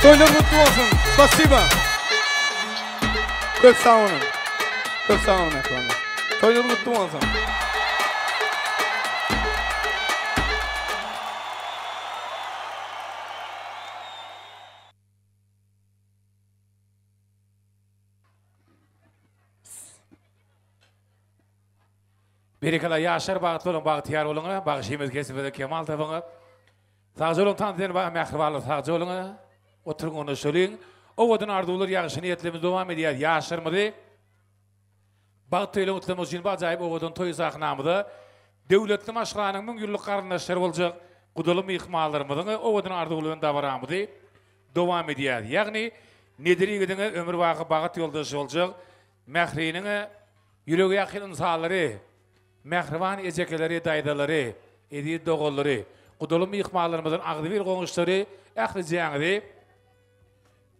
Toylar mutlu olsun. Spasiba. Çok sağ olun. Çok sağ olun efendim. Toylar mutlu olsun. Berikala yaşar bağıtlı olun, bağıtıyar olun, bağışımız kesip Kemal tabını. Sağcı olun, tanıdığın mehribarlı sağcı olun. Oturun onu söyleyin. O vadın ardular yağışı niyetlerimiz devam ediyor. Yaşarmadı. Bağıtlı ile mutlumuz için acayip o vadın toyu sakınamıdı. Devletli maşğılanın yıllık karındaşları olacak. Kudalım ihmallarımızın o vadın ardularının davranamadı. Devam ediyor. Yani nediri gidin ömür vakı bağıt yoldaşı olacak. Mehrinin yüreği yakın insanları, mehrivan ecekeleri, daydaları, edi doğulları, kudalım ihmallarımızın ağdı bir konuşları, ehliyeceğinizi,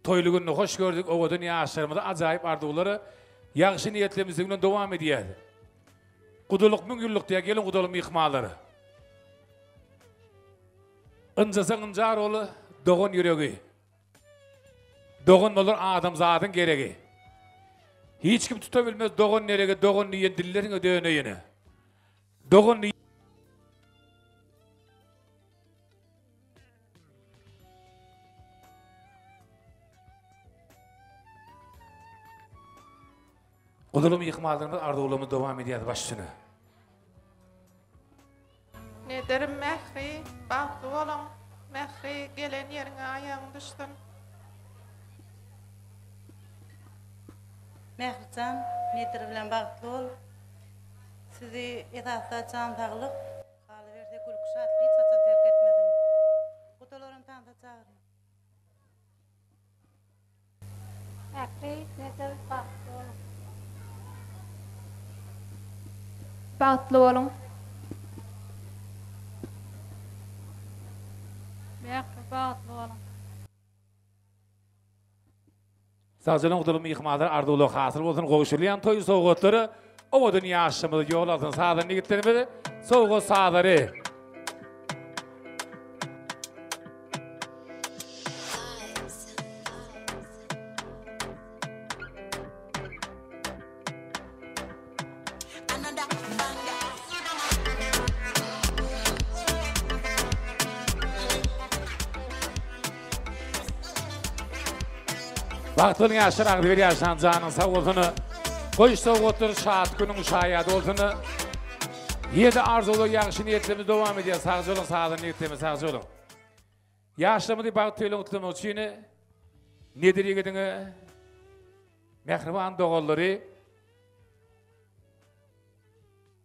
toylu gününü hoş gördük, o vadın yaşlarımızda acayip arduları, yakışı niyetlerimizden devam ediyor. Kuduluk müngüllük diye gelin kudalım ihmalları. Incasan incar oğlu, doğun yüreği. Doğun olur adam zatın gereği. Hiç kim tutabilmez doğun nereye, doğun niyen dillerin ödeyene yine. Doğun niyen. Kudulum yıkmalarımız arduğulumuz devam ediyor başını. Ne derim mehri, bahtı olun, mehri gelen yerine ayağın düştüm. Mehrican, nedir bilen bağıtlı ol. Sizi etatda can tağılıp, halı verse kulkuşatlı hiç açan terk etmedin. Kutuların tanıda çağırın. Mehri, nedir bağıtlı olun. Bağıtlı olun. Mehri, bağıtlı olun. Sağcılığın kudulumu yıkmaları arduğulu hasıl olsun koğuşulayan toy soğukları o vadın yaşımızı yol altın sağdan gittiğimizi soğuk sağları. Vaktın yaşır ağdı bir yaşan canın sağ olsunu, koş soğutur şahat günün şayad olsunu, yedi arzulu yağışı niyetlerimiz devam ediyor, sağcı olun, sağdan niyetlerimiz sağcı olun. Yaşlamıdı bağıtıyla unuttuğum için, nedir yegidini, mehriban doğulları,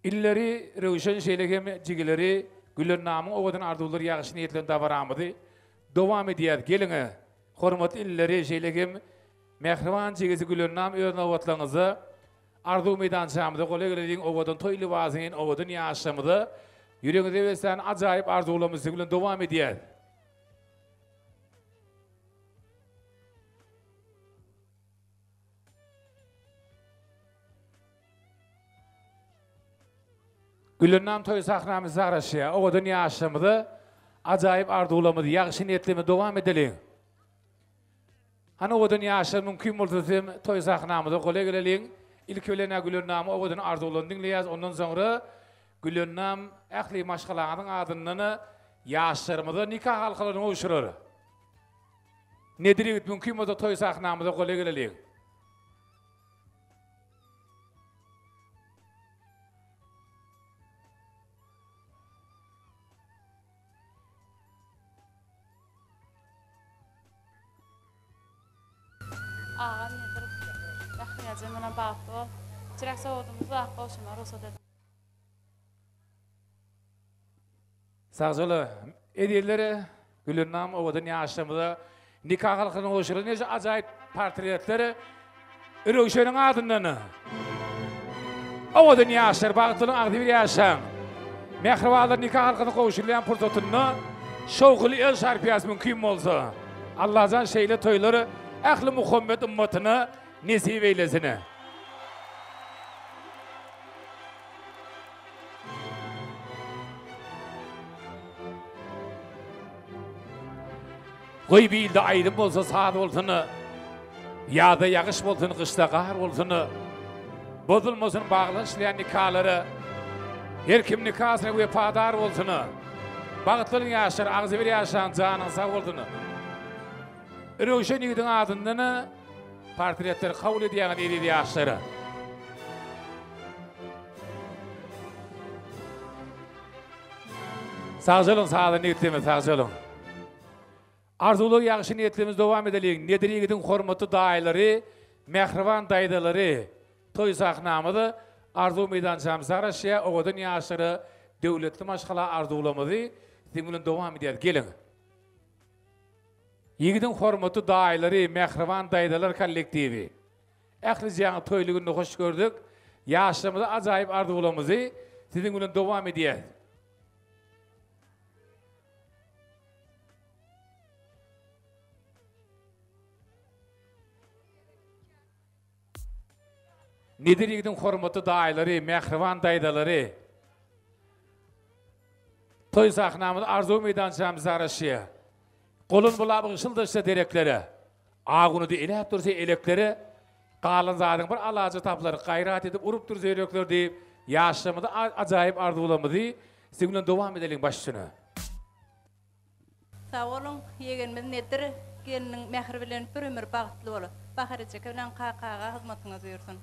illeri, rövüşen şeylerim, cigileri, güller namın, ovadın ardular yağışı niyetlerimiz davaramadı, devam ediyor, gelin, hormat illeri, şeylerim, mehrivan cigisi gülünnam örne ovatlarınızı ardu meydançamıda kolay gelediğin ovadın toylu vazinin ovadın yaşamıda yüreğinize versen acayip arzularımızı gülün devam ediyor. Gülünnam toy sahnamız araşya. O da yaşamıdı. Acayip arzulamıdı. Yaxşı niyetleme devam edelim. Hani o da yaşam mümkün oldu. Toy sahnamıda kolay gelelim. İlk öylene Gülünnam'ı o da arzulan dinleyeceğiz. Ondan sonra Gülünnam ehli maşgalanın adından yaşlarımıda nikah halkalarına uçurur. Nedir mümkün oldu toy sahnamıda kolay gelelim. Ağa nedir? Yaxşıyacağım bana bağıtlı ol. Çirək soğudumuzu ağda olşuma Rusu dedim. Sağ olun. Ediyeleri Gülünnam ovadan yaşamıda nikah halkına uçurur. Nece acayip portretleri Ürüşe'nin adından. Ovadan yaşar, bağıtlı'nın ağdı bir yaşam. Mehrivalar nikah halkına koşulayan fırsatını şoğulu el şarpiyası mümkün olsa. Allah'tan şeyle toyları ehli Muhammed ümmetine nesip eylesine. Koy bir ilde ayrım olsa saat olsun, ya da yağış olsun, kışta kahar olsun, bozulmasın bağlanışlayan nikahları, her kim nikahsına bu padar olsun, bağıtların yaşar, ağzı bir yaşayan canın sağ olsun. Röşen yıdın adından portretleri kabul ediyen edildi yaşları. Sağ olun, sağ olun, niyetimiz, sağ olun. Arzulu yaxşı niyetimiz devam edelim. Nedir yigidin hormatı dayıları, mehrivan dayıları, toy sahnamıdı, arzu meydancamız araşya, oğudun yaşları, devletli maşgala arzulamıdı, dingulen devam edelim. Gelin. Yigidin hormatı dayıları, mehrivan dayılar kollektivi. Ehli ziyanı toyluğunu hoş gördük. Yaşlarımızda acayip arzulamızı, dingulen devam edelim. Nedir yigidin hormatı dayıları, mehrivan dayıları, toy sahnamıda arzu meydancamız araşya. Kolun bulabı ışıldışsa direkleri, ağını da elep dursa elekleri, kalın zadın bir alacı tapları gayrat edip urup dursa elekler deyip, yaşamıda acayip arzulamıdı. Sizinle devam edelim başçını. Sağ olun, yegenimiz nedir? Gelinin mehribilen bir ömür bağıtlı olur. Baharıcık bilen kakağa hizmetiniz buyursun.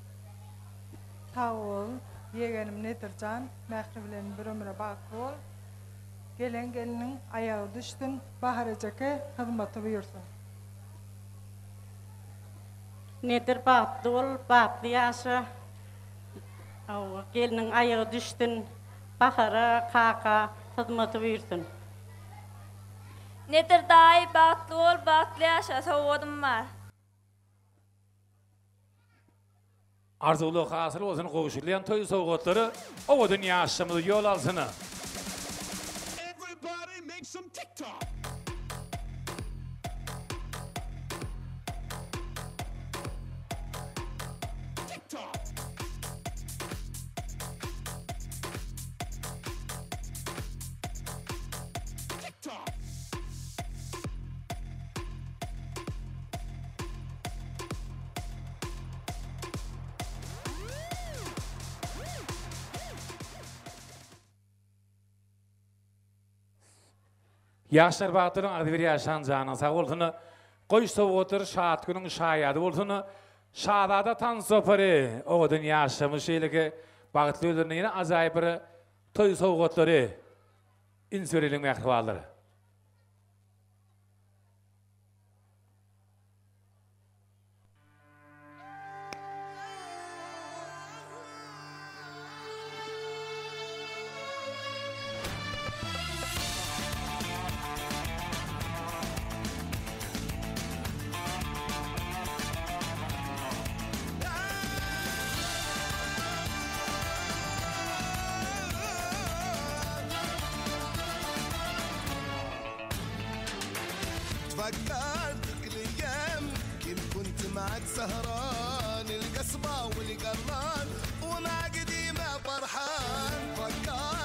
Sağ ol, yeğenim Nedircan, mehribilen bir ömüre bağlı ol. Gelinin ayağı düştün, baharıcık hizmeti buyursun. Nedir bağıtlı ol, bağıtlı yaşa. Gelinin ayağı düştün, bahara kaka hizmeti buyursun. Nedir dahi bağıtlı ol, bağıtlı yaşa soğudum var. Arzulu hasıl olsun koşulayan toy soğukları, oğudun yaşamıda yol alsın. Everybody make some TikTok. TikTok. TikTok. Yaşar Bağıtır'ın adı bir yaşan canın sağ olsun. Koy soğutur şahat günün şayadı olsun. Şahada tan soparı. Oğudun yaşamı şeyle ki Bağıtlı öldürünün yine acayip bir toy soğutları. İnsörelin mehrivalları. فكرت الايام كيف كنت معك سهران القصبة والقران ومع قديمة فرحان فكرت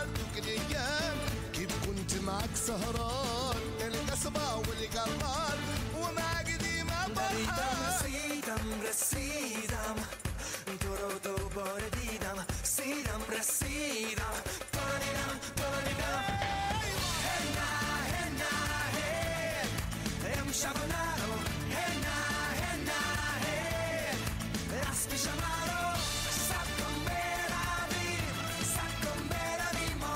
معك سهران القصبة والقرار وما قديم فرحان رسيدم تو رو دوباره دیدم رسیدم فانیدم امشب نرو اسب شما رو سب کن برویم ما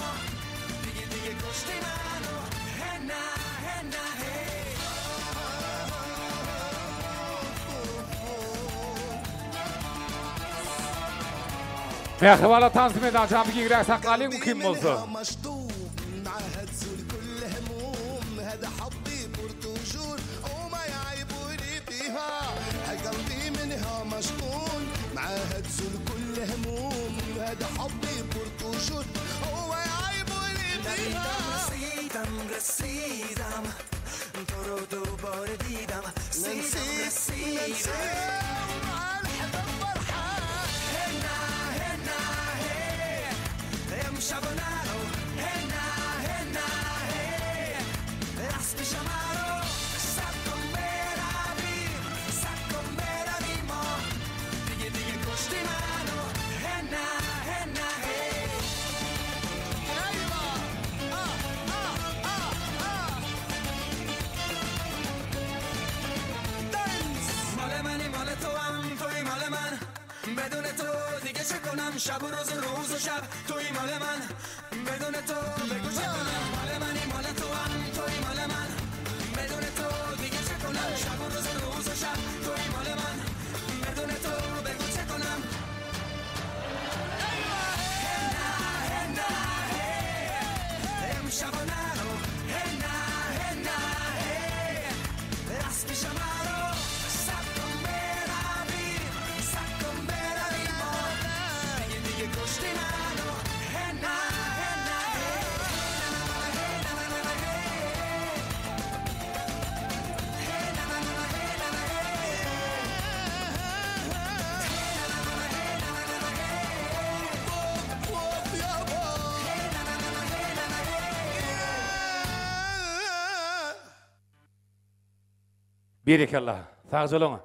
دیگه کشتی منو Mehrivala tanzim eden canbiki girer sakalıyım kim olsun? مشطوب معها تزول كل هموم هذا حظي برتوجور وما يعيبوني فيها قلبي منها مشغول معها تزول كل هموم هذا حظي برتوجور وما يعيبوني فيها رسیدم تو رو دوباره دیدم امشب نرو اسب شما رو سب کن برویم ما دیگه کشتی منو مال منی مال تو هم توی مال من بدون تو دیگه چه کنم شب و روز و شب توی مال من بدون تو بگو چه کنم مال منی مال تو هم توی مال من بدون تو دیگه چه کنم شب و روز و شب توی مال من بدون تو بگو چه کنم امشب نرو اسب شما رو سب کن برویم ما دیگه کشتی منو Birikallah. Sağ olun.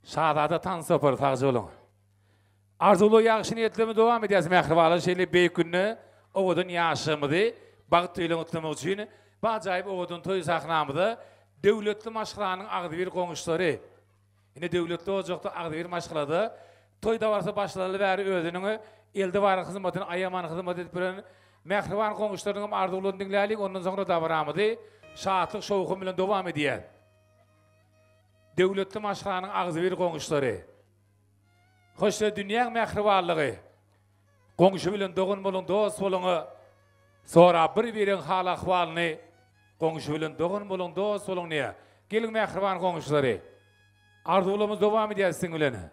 Şahada tansopur sağ olun. Arzulu yaxşı niyetlemi devam edeceğiz. Mehrivalı şeyle bey günü oğudun yaşamıdı. Bağıtıyla unutlamak için. Acayip oğudun toy sahnamıdı. Devletli maşkılanın ağdı bir konuşları. Yine devletli ocakta ağdı bir maşkıladı. Toyda varsa başlarlı veri ödününü. Elde var hizmetini, ayaman hizmet edip bilen mehrivan konuşlarının arzuluğunu dinleyelim. Ondan sonra davranamadı. Şahatlık şoğukum ile devam edeceğiz. Devletli maşkılanın ağzı bir konuşları. Hoşça dünyanın mehrivallığı. Konuşu bilen doğun bulun, dost bulun. Sonra bir hal ahvalını. Konuşu bilen doğun bulun, dost bulun niye? Gelin mehrivan konuşları. Arzulumuz devam edeceğiz sinirlerini.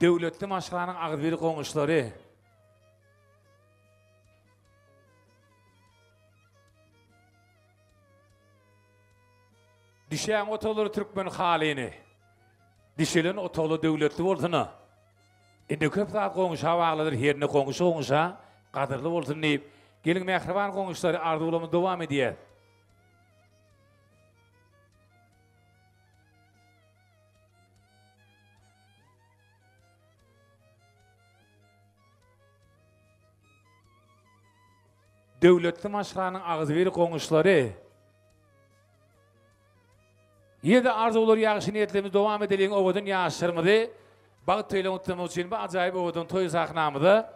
Devletli maşkılanın ağzı bir konuşları. Düşen otoları Türkmen halini. Düşelen otolu devletli olsun. Indi köp saat konuşa bağlıdır. Yerine konuşa kadırlı olsun deyip. Gelin mehrivan konuşları arzulamız devam ediyor. Devletli maşkılanın ağzı bir konuşları. Yedi arzular yaxşı niyetlerimiz devam edelim. Oğudun yaşırmıdı. Bağıtıyla unutlamak için acayip oğudun toy sahnamıdı.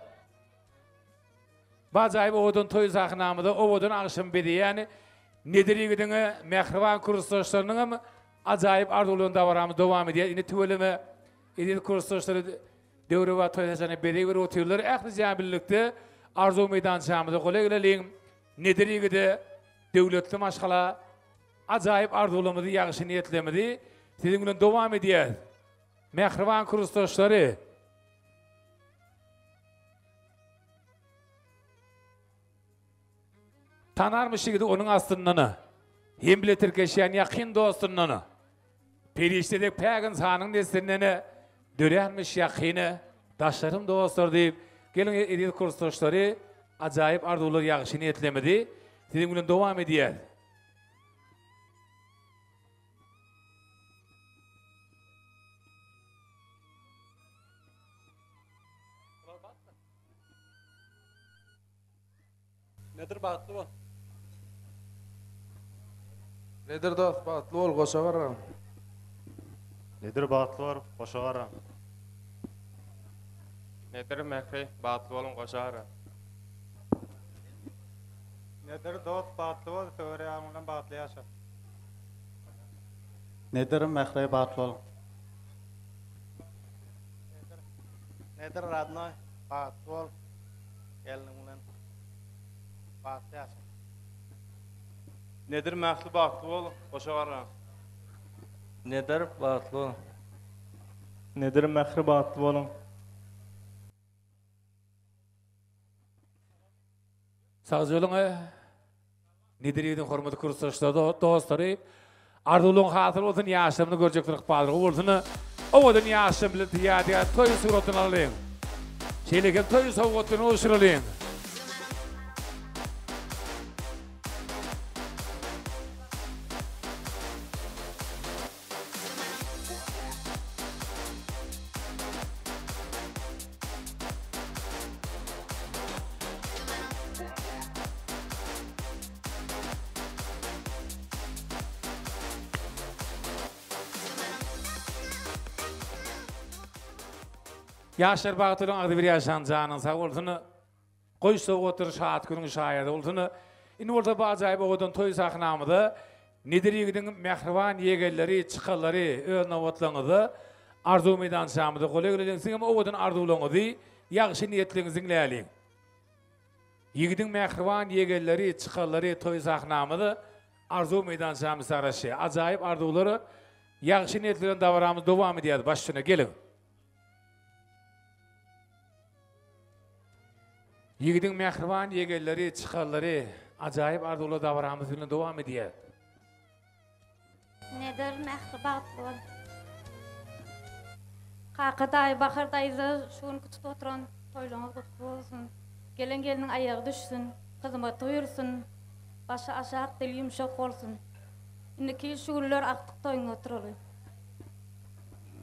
Acayip oğudun toy sahnamıdı. Oğudun akşam bediyen nediri gidini mehrivan kursdaşlarının acayip arzularının davranımız devam ediyor. Yine tüvelimi edil kursdaşları devri ve toy sahnamı bedi bir otuyorlar. Eklican birlikte arzu meydançamıdı. Kolay gelelim. Nediri gidi devletli maşkala acayip arzulamıdı, yaxşı niyetlemedi. Sizinle devam ediyor. Mehrivan kursdaşları. Tanarmış idi onun astından. Hem bile tirkeşen yakın dostundan. Periştedek pegin sanın destinden dörenmiş yakını. Daşlarım dostlar deyip gelin edil kursdaşları acayip arzular yağışını etlemedi. Dedim günün devam ediyor. Nedir bahtlı ol? Nedir dost bahtlı ol koşa varram. Nedir bahtlı var, koşa varram. Nedir mehri, bahtlı olun koşarı. Nedir dost bahtlı ol, söyle yağmurdan bahtlı yaşa. Nedir mehre bahtlı ol? Nedir radnoy, bahtlı ol, gelinimden bahtlı yaşa. Nedir mehli bahtlı olun koşarı. Nedir bahtlı ol? Nedir mehri bahtlı olun. Sağ olun. Nedir edin hormatly kursdaşlar dostları. Ardulun hatır olsun yaşamını görecektik padrı olsun. Ovadan yaşam bilen tiyadiga toy suratını alayım. Şeyleken toy suratını oluşturalım. Yaşar Bağatır'ın adı bir yaşanacağının sağ olsun. Koysa otur şahat günün şayada olsun. İni orada bazı oğudan toy saknamıdı. Nedir yegidin mehrivan yegelleri, çıkalları, önüne otlanıdı. Arzu meydan şamıdı. Kolay gülüyorsun ama oğudan arzulanıdı. Yakışı niyetlinizin leyleyin. Yegidin mehrivan yegelleri, çıkalları, toy saknamıdı. Arzu meydan şamısı araşı. Acayip arzuları. Yakışı niyetlerin davranımız devam ediyordu. Başına gelin. Yigidin mehriban yegelleri, çıkalları, acayip arzulı davranımız bilen devam ediyor. Nedir mehribatlı ol? Kakaday, bakırdayza şuun küçük oturan toylağınız kutlu olsun. Gelen gelinin ayağı düşsün, kızıma duyursun. Başı aşağı dili yumuşak olsun. İndiki şuurlar aktık toyun oturalım.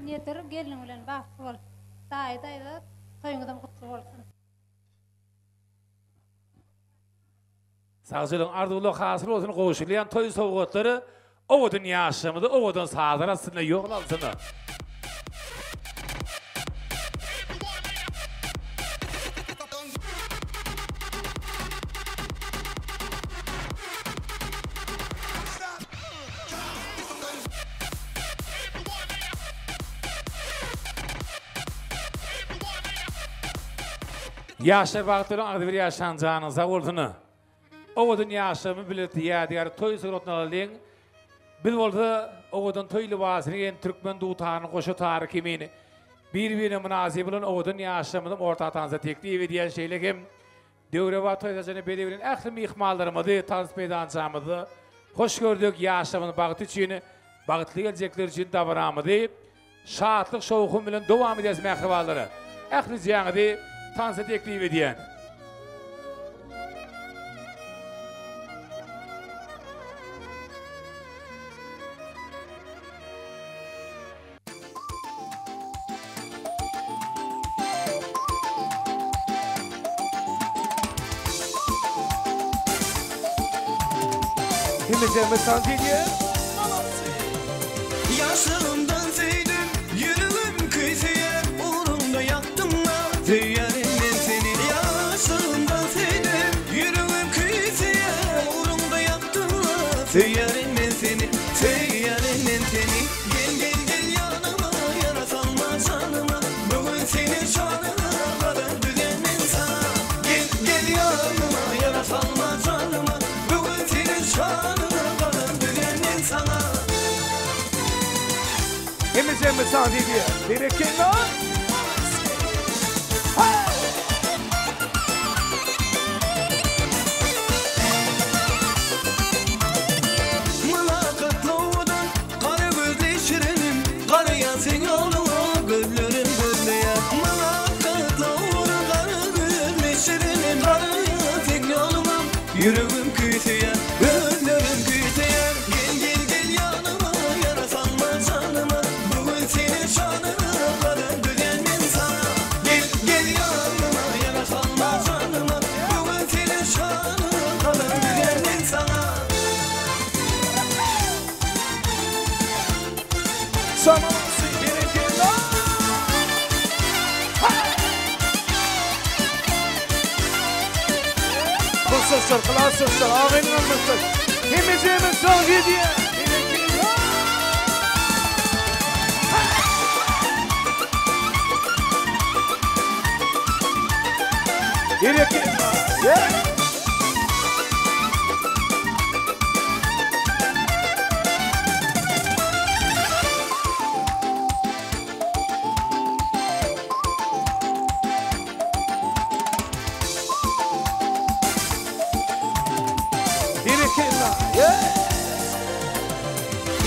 Nedir gelin bilen bahtlı ol? Dayda toyunuzdan kutlu olsun. Sağ olun arzulı hasıl olsun koşulayan toy soğukları ovadan yaşamıdı, ovadan sağlar aslında yok altında. Yaşar Bağatır'ın adı bir yaşanacağının sağ olsun. Ovadan yaşamı bileti yadigar toy suratını alayım. Bil oldu ovadan toy libasını en Türkmen dutanı koşu tarikimini. Birbirine münasip olan ovadan yaşamını orta tanza teklif ediyen şeyle kim? Devreva toyacını bedevirin ehlim ihmallarımızı tanz meydancamızı. Hoş gördük yaşamını bağıt için, bağıtlı gelecekler için davranımızı. Şahatlık şovukun bilen devam edeceğiz mehrivalları. Ehli ziyanı tanza teklif ediyen. Himizeme sandalye yaşlarımdan sevdim yürüdüm kıyıya uğrunda yaktım da teyyarimden seni yaşlarımdan sevdim yürüdüm kıyıya uğrunda yaktım da teyyarimden seni teyyarimden seni gel gel gel yanıma yara salma canıma bugün senin şanına kadar düzenlen sana gel gel yanıma yara salma canıma bugün senin şanına Himizeme sandalye Berekenler yüreğim kütüyer, önlerim kütüyer. Gel gel gel yanıma, yara salma canıma. Bugün senin şanına kadar düzenmem sana. Gel gel yanıma, yara salma canıma. Bugün senin şanına kadar düzenmem sana. Samaması gerekir lan. Kırsızsır, kılarsızsır, ağayın olmuşsur. Hemizimiz son gidiyor. Gerekir lan. Gerekir lan. Yeah.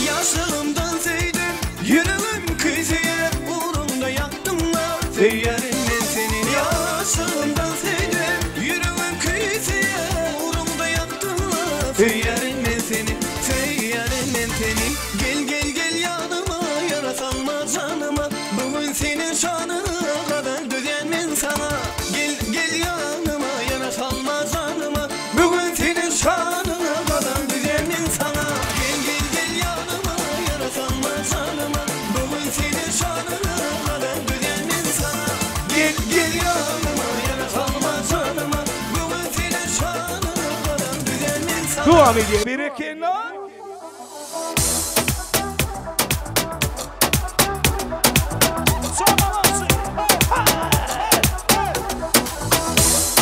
Yaşlığımdan sevdim, yüreğim kızıyor, uğrunda yaktımlar. Feyyarım ben senin. Yaşlığımdan sevdim, yüreğim kızıyor, uğrunda yaktımlar. Feyyarım ben senin, feyyarım ben senin. Gel gel gel yanıma, yara salma canıma. Bugün senin şanına kadar düzenmem sana. Gel gel yanıma, yara salma canıma. Bugün senin şanına kadar düzenmem sana. Gel gel gel yanıma, yara salma canıma. Bugün senin şanına kadar düzenmem sana. Gel gel yanıma, yara salma canıma. Bugün senin şanına kadar düzenmem sana. Dua ediyor gerekir lan.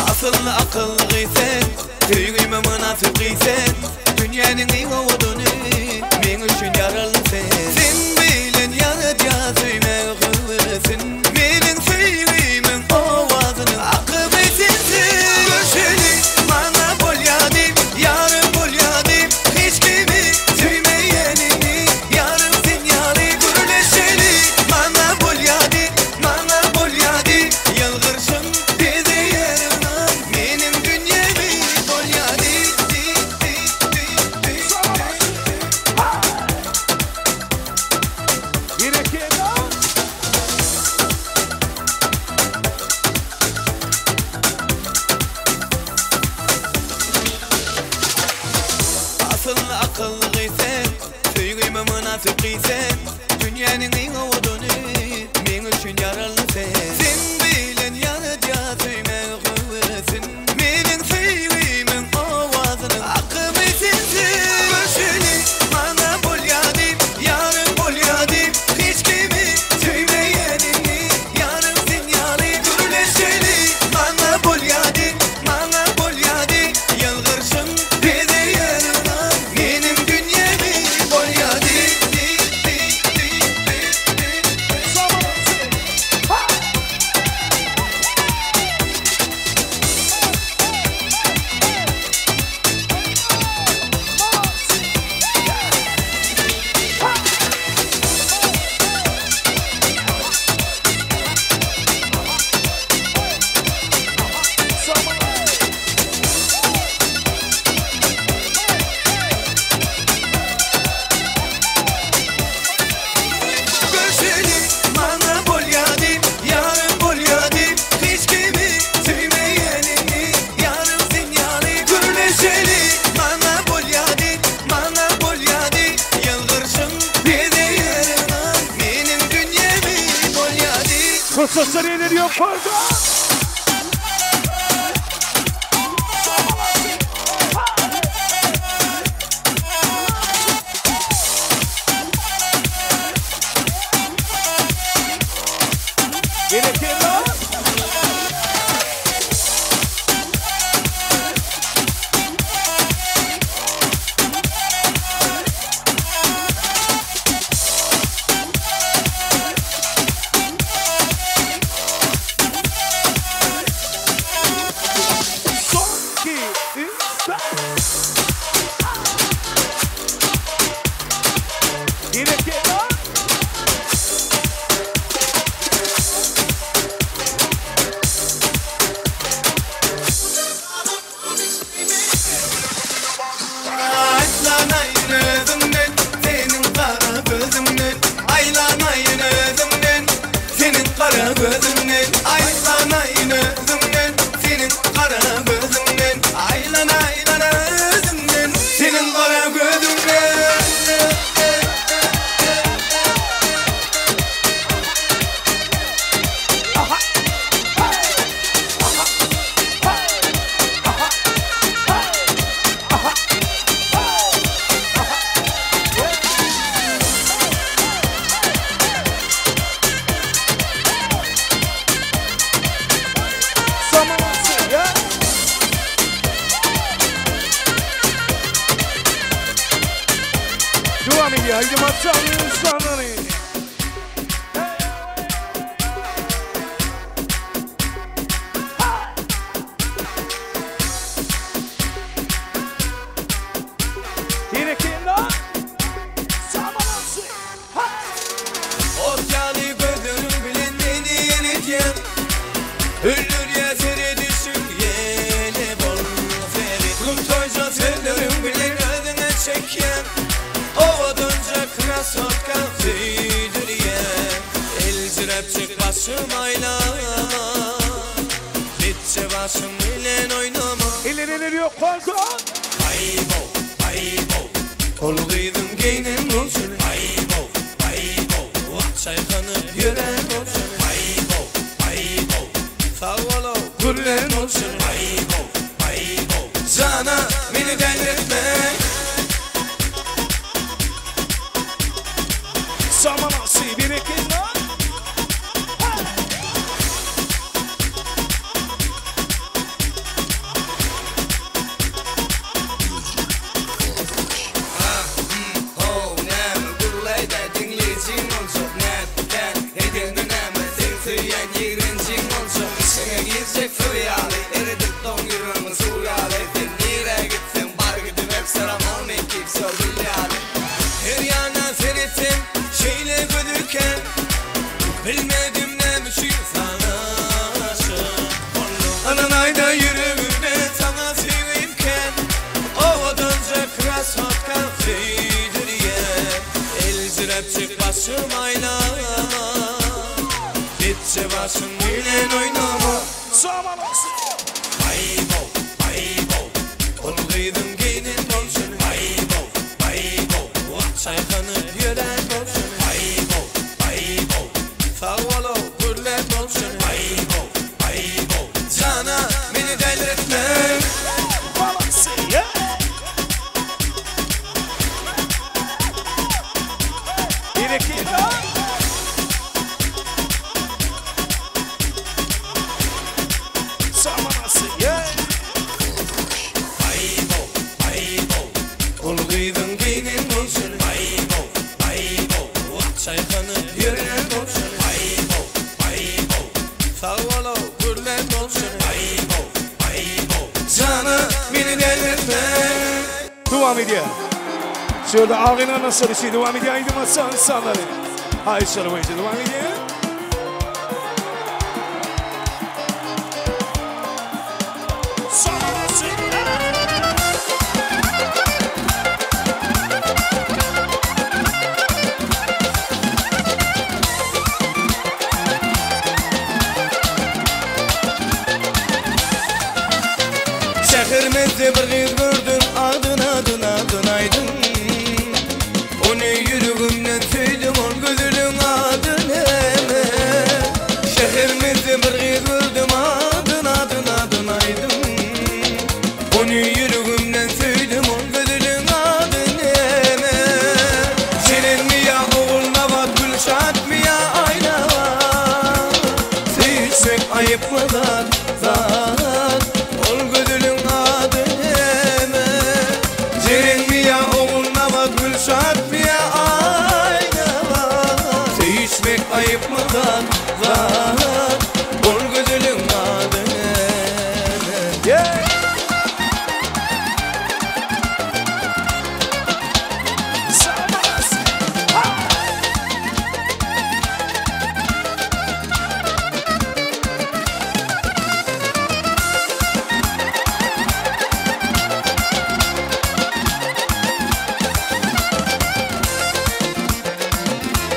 Asıllı akıllıysen, tüyüme münafıkıysen, dünyanın en ovudunu, men üçün yaralısın. Sen bilen yanıca söyle kıvırsın, menin söylüğümün ovazının akıbetinsin. Görüşeli bana bol yadim, yarın bol yadim, hiç kimi sevmeyenini, yarın sen yarı gürleşeli. Bana bol yadim, bana bol yadim, yılgırsın bizi yerine, benim dünyemi bol yadim. Gerekir lan. Asıllı akıllıysen, söylüğüme münafıkıysen, dünyanın en ovudunu, men üçün yaralısın. Sen bilen yanıca söyle kıvırsın, menin söylüğümün ovazının akıbetinsin. Görüşeli bana bol yadim, yarın bol yadim, hiç kimi sevmeyenini, yarın sen yarı gürleşeli. Bana bol yadim, bana bol yadim, yılgırsın bizi yerine, benim dünyemi bol yadim. Görüşeli bana bol yadim, yarın bol yadim, hiç kimi sevmeyenini, yarın sen yarı gürleşeli. Bana bol yadim, bana bol yadim, yılgırsın bizi yerine, benim dünyemi bol yadim. Kırsızsır yeniliyor pardon. Gerekir lan. Haydi maçan insanları. Yine kim lan? Samanası. Ortalı gözlerim bilinmeni yeneceğim. Ölür yeteri düşük yeni bol feri. Kurtoyca tellerim bilir ödüne çekeyim. Ovadınca krasotka tüydürüyem. Elzirepçik başım aylama. Bitçe başım bilen oynama. İleri yok korku. Aybo, aybo. Kolguydum geynim olsun. Aybo, aybo. Çaykanıp yürek olsun. Aybo, aybo. Favolo gürlen olsun. Aybo, aybo. Sana beni delirtme. Samanası bir iki lan. Bilmedim ne biçim sanaşım. Ananayda yürümüne sana sevimken. Ovadınca krasotka tüydürüyem. Elzirepçik başım aylama. Bitçe başım bilen oynama. Samanası. Aybo, aybo. Kolguydum giyinin olsun. Aybo, aybo. Çaykanıp yürek olsun. Aybo, aybo. Favolo gürlet olsun. Aybo, aybo. Sana beni delirtme. Samanası. Bir iki lan. Samanası. Aybo, aybo. Kolguydum giyinin olsun. Aybo, aybo. Çaykanıp yürek olsun. Aybo, aybo. Favolo gürlet olsun. Aybo, aybo. Sana beni delirtme. Devam ediyor. Şurada ağına nasıl bir şey devam ediyor. Haydi maçan insanları. Haydi şarabıcı devam ediyor. Samanası. Şehrimizde bir kız gördüm. Adın aydın. Onu yüreğimden söyledim. On gözünün adın hemen. Şehrimizde bir kız gördüm. Adın aydın. Onu yüreğimden söyledim. On gözünün adın hemen. Senin mi ya oğulna vat gülşat mı ya ayna vat. Sevişmek ayıp mı zat. Ol gözünün adın hemen. Senin mi ya oğulna vat gülşat mı ya ayna vat. Sevişmek ayıp mı zat. Ol gözünün adın hemen. Samanası.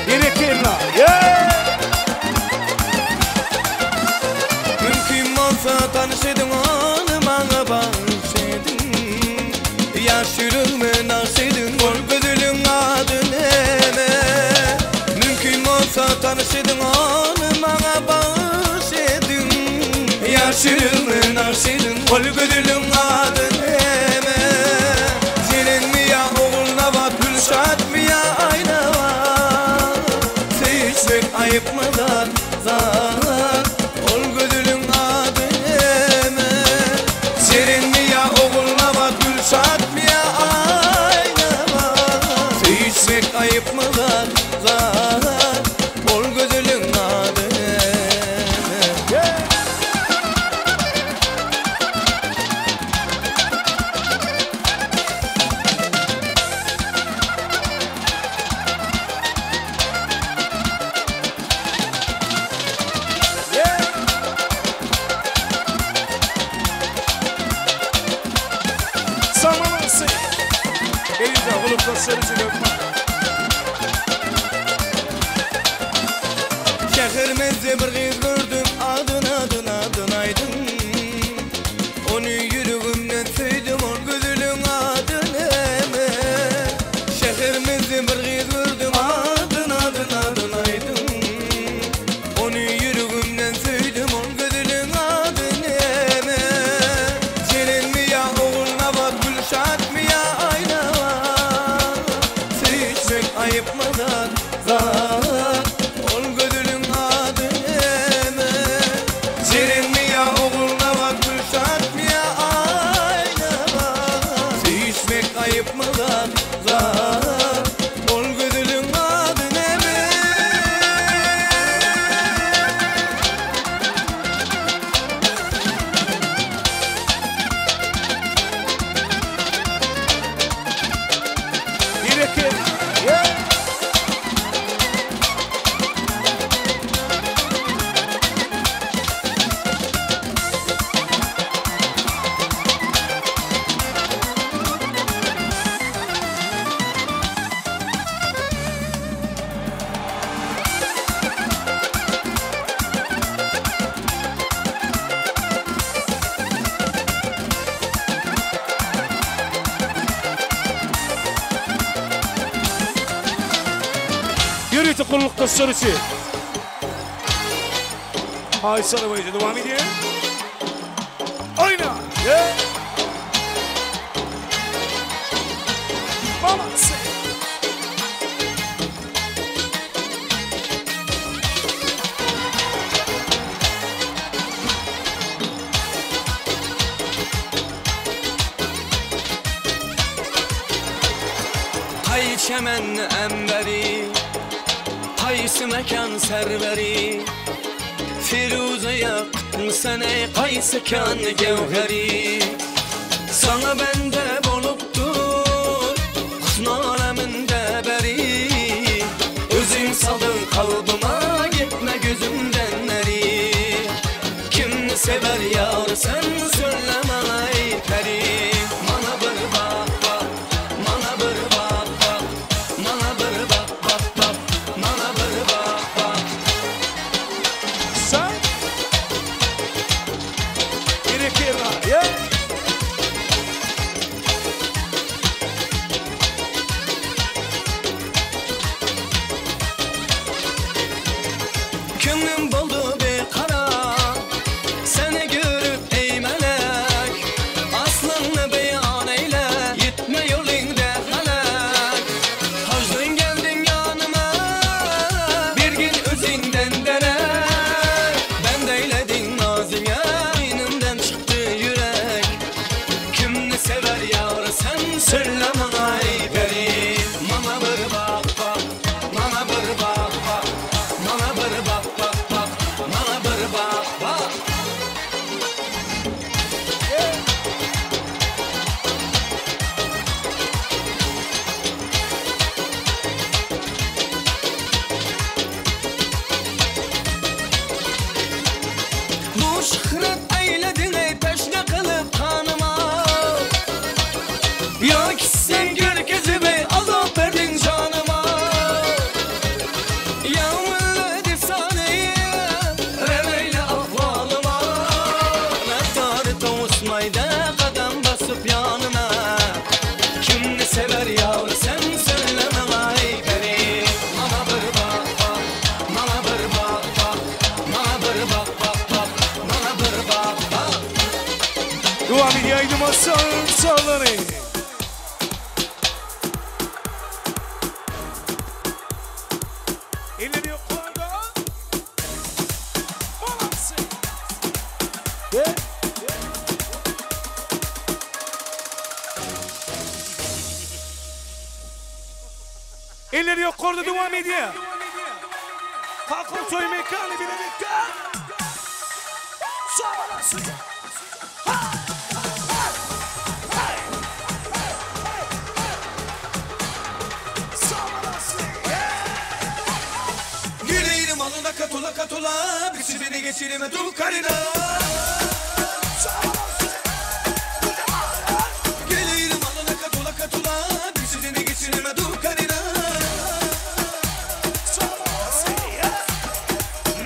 Bir iki lan. Mümkün olsa tanışedin onu bana bahsedin. Yaşırılma naksedin gol gözülün adın hemen. Mümkün olsa tanışedin onu bana bahsedin. Yaşırılma naksedin gol gözülün adın hemen. Senin mi ya oğulna vat gülşat mı ya ayna vat. Sevişmek ayıp mı zat. Ol gözülün adın hemen. Senin mi ya oğulna vat gülşat mı ya ayna vat. Sevişmek ayıp ayıp mı var zar ol gözülün adı Şehirmezde bir kız gördüm adın aydın onu yüreğimden söyledim on gözülün adını hemen Şehirmezde bir kız gördüm adın aydın onu yüreğimden söyledim on gözülün adını hemen senin mi ya oğluna bak gülşat mı ya ayna var seçmek ayıp mı zar ol gözülün adı hemen senin mi ya oğluna bak gülşat mı ya ayna var seçmek ayıp mı zar ol gözülün adı hemen Yürüyün kullukta sorusu. Hay sana boyunca devam edin. Oyna. Balance. Hay çemen emberi Haysı mekan serveri Firuze yaktın sen ey kaysı kan gevheri Sana bende boluptur Husn aleminde beri Özün salın kalbıma gitme gözümden neri Kim sever yar sen söyleme ay peri Mana bir bak bak Mana bir bak bak Mana bir bak bak bak Mana bir bak bak Sen gerekirler ya. Könlüm buldu bir kara Seni görüp ey melek Aslını beyan eyle Gitme yolunda halek Hacdın geldin yanıma Bir gün özünden dene Ben deyledin nazine Beynimden çıktı yürek Kimni sever yar sen söyleme ay peri Mana bir bak bak Mana bir bak bak Mana bir bak bak bak Mana bir bak bak Bu şıhret eyledin ey teşne kılıp kanıma Ya ki sen gökyüzüme azap verdin canıma Ya müllü efsaneyi remeyle ahvalıma Mehtarı tavusmayda kadem basıp yanıma Kimni sever yar sen söyleme ay peri Mana bir bak bak Mana bir bak bak Mana bir bak bak bak Mana bir bak bak Devam ediyor haydi masanın salları. Elleri yok koyda. Balance. Elleri yok korda devam ediyor. Kalkın soy mekanı bile mekan. Samanası. Yüreğim alına katula katula, bir süreni geçirime dur karina. Gelirim alına katula katula, bir süreni geçirime dur karina.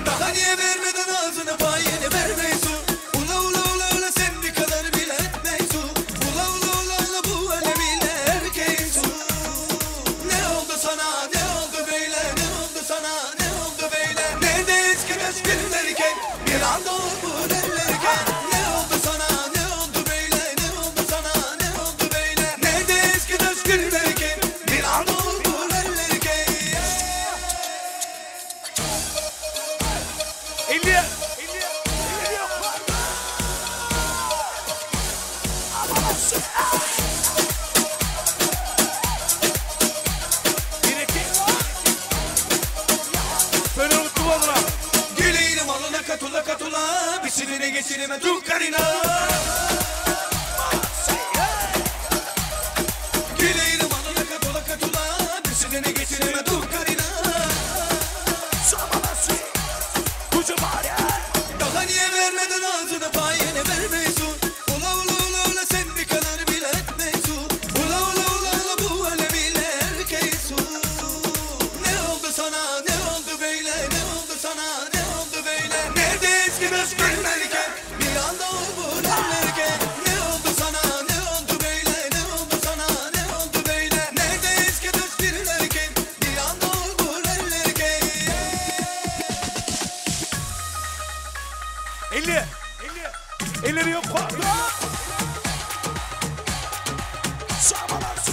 Daha niye vermeden ağzına payını vermeysun? Ula ula ula ula sen bir kadar bile etmeysun. Ula ula ula ula bu alemiyle erkeksin. Ne oldu sana, ne oldu böyle, ne oldu sana, ne oldu böyle? Nerede eski meşgullerken, bir anda oldu derlerken. Ne oldu sana, ne oldu böyle, ne oldu sana, ne oldu böyle? Nerede eski meşgullerken, bir anda oldu derlerken. İlya. Güleyim alına katula katula, bir sinine geçirime dur karina. Güleyim alına katula katula, bir sinine geçirime dur karina. Daha niye vermeden ağzına payını vermeysun? Ula ula ula ula sen bir kadar bile etmeysun. Ula ula ula ula bu alemiyle erkeksin. Ne oldu sana, ne oldu böyle, ne oldu sana, ne oldu böyle? Nerede eski meşgullerken, bir anda oldu derlerken. Ne oldu sana, ne oldu böyle, ne oldu sana, ne oldu böyle? Nerede eski meşgullerken, bir anda oldu derlerken. Elleri yok korda. Samanası.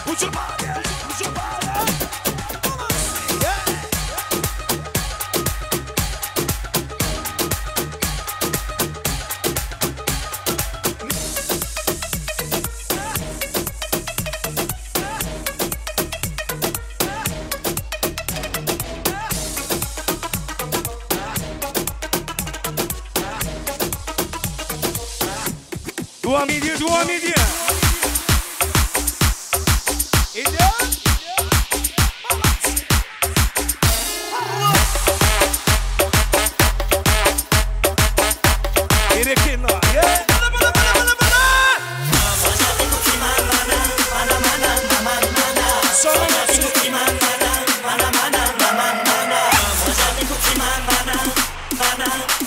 Hücum hadi, hücum hadi. Devam ediyor, devam ediyor. İlya. Gerekin var.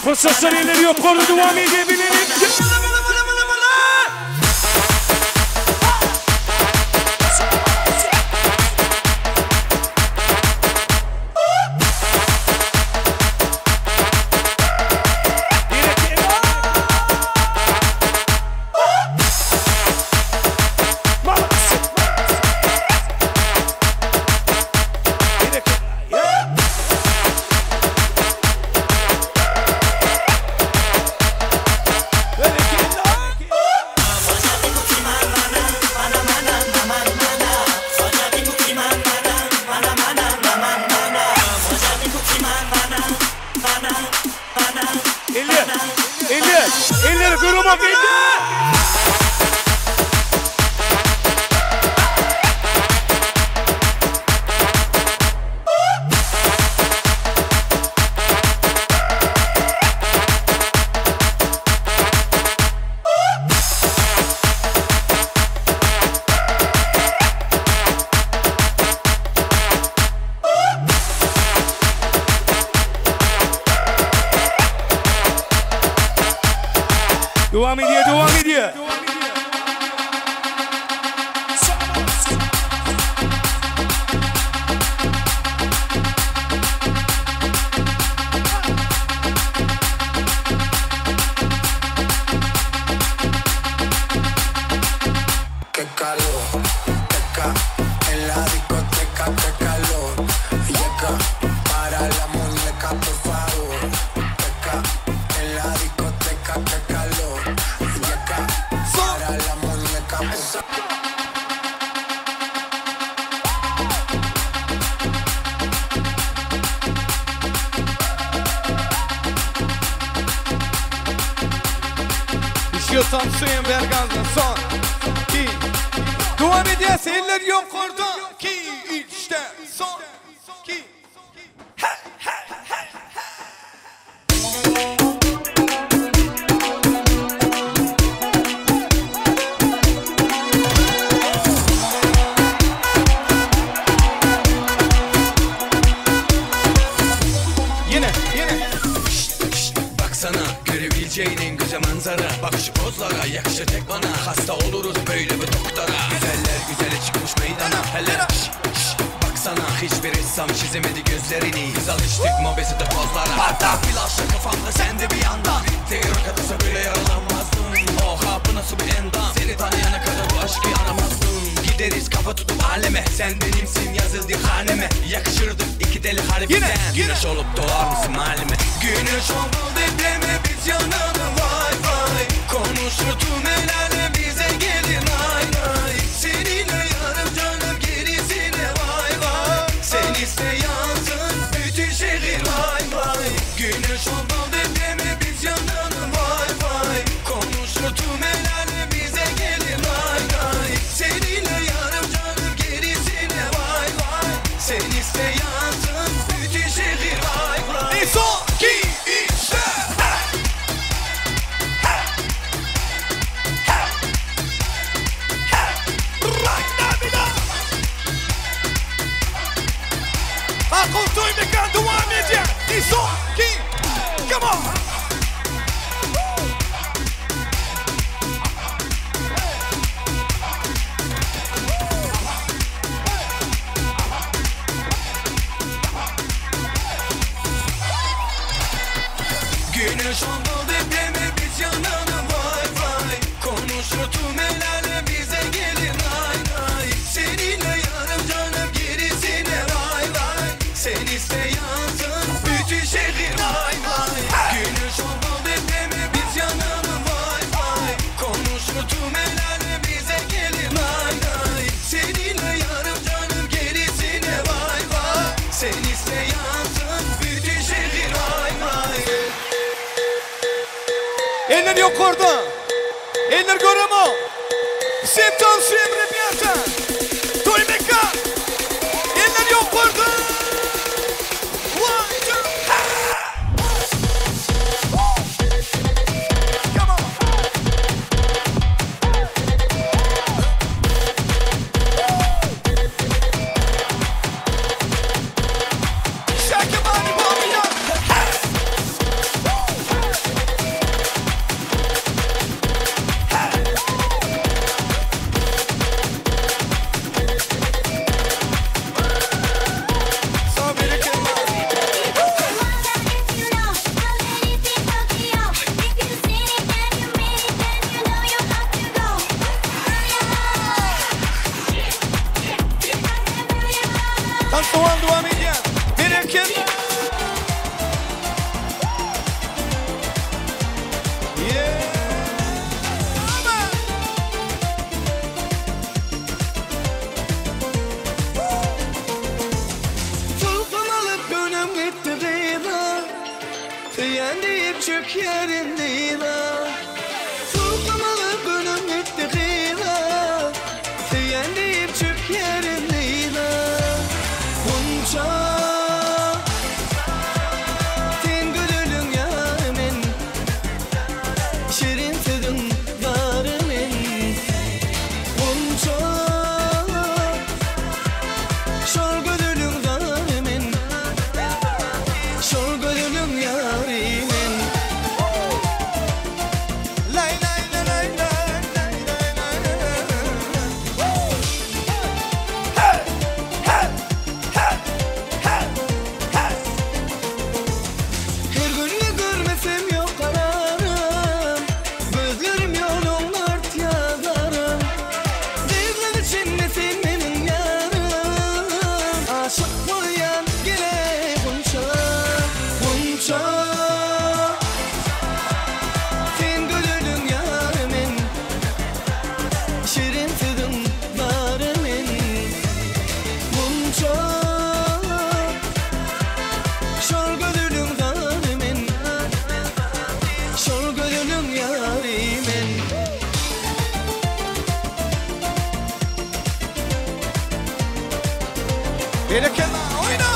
Fırsatları elleri yok, korda devam edebilirim. Elleri kırmak devam ediyor, devam ediyor. Qué calor, teca, en la discoteca, qué calor. Llega para la muñeca, por favor. Teca, en la discoteca, qué calor. Llega para Çıkıyorsan suyun ver gazla son. Ki devam ediyorsa eller yok orada. Ki işte son. Ki görebileceğin güzel manzara. Bakışı pozlara yakışır tek bana. Hasta oluruz böyle bir doktora. Güzeller güzeli çıkmış meydana. Hele baksana hiçbir ressam çizemedi gözlerini. Biz alıştık mobesite pozlara. Hatta flaşla kafamda sende bir yandan. Tekrar katılsa böyle yaralanmazdın. Oha bu nasıl bir endam. Seni tanıyana kadar bu aşkı aramazdım. Gideriz kafa tutup aleme. Sen benimsin yazıldı haneme. Yakışırdık iki deli harbiden. Güneş olup dolar mısın halime? Güneş oldu depreme biz yanalım vay vay. Konuşur tüm el alem bize gelin ay ay. Seninle yarım canım gerisine vay vay. Sen iste yansın bütün şehir vay vay. Güneş oldu depreme biz yanalım vay vay. Konuşur tüm el alem bize gelin ay ay. Seninle yarım canım gerisine vay vay. Sen iste yansın bütün şehir vay vay. İso ki işte. Akontoy mekan devam edecek. İso ki come on. Güneş oldu depreme biz yanalım vay vay. Konuşur tüm el alem bize gelin ay ay. Seninle yarım canım gerisine vay vay. Sen iste yansın bütün şehir vay vay. Güneş oldu depreme biz yanalım vay vay. Konuşur tüm el alem bize gelin ay ay. Seninle yarım canım gerisine vay vay. Sen iste yansın bütün şehir vay vay. Eller yok orada. Eller görüyor. Septan suyun rüpiyata. Toy meka. Eller yok orada. One, two, come on. Shake your body, pump it up. Devam edeceğim. Verirken Tulpan alıp dönem gitti gıyla. Tüyen deyip çök yerindeyla. Tulpan alıp dönem gitti gıyla. Tüyen deyip çök yerindeyla. Bunca ten gülülün yarımın. Şirin tüdün yarımın. Bunca şol gülülün yarımın. Şol gülülün yarımın. Lay lay lay lay lay lay lay lay. Her günü görmesem yok kararım. Gözlerim yolun art yazarım. Devlet içinde sen benim yarım. Aşık boyan gele bunca. Bunca sen gülülün yarımın. Şirin tüdün narımın. Bunca şol gönlüm yarımın. Şol gönlüm yarımın. Bereketler oyna.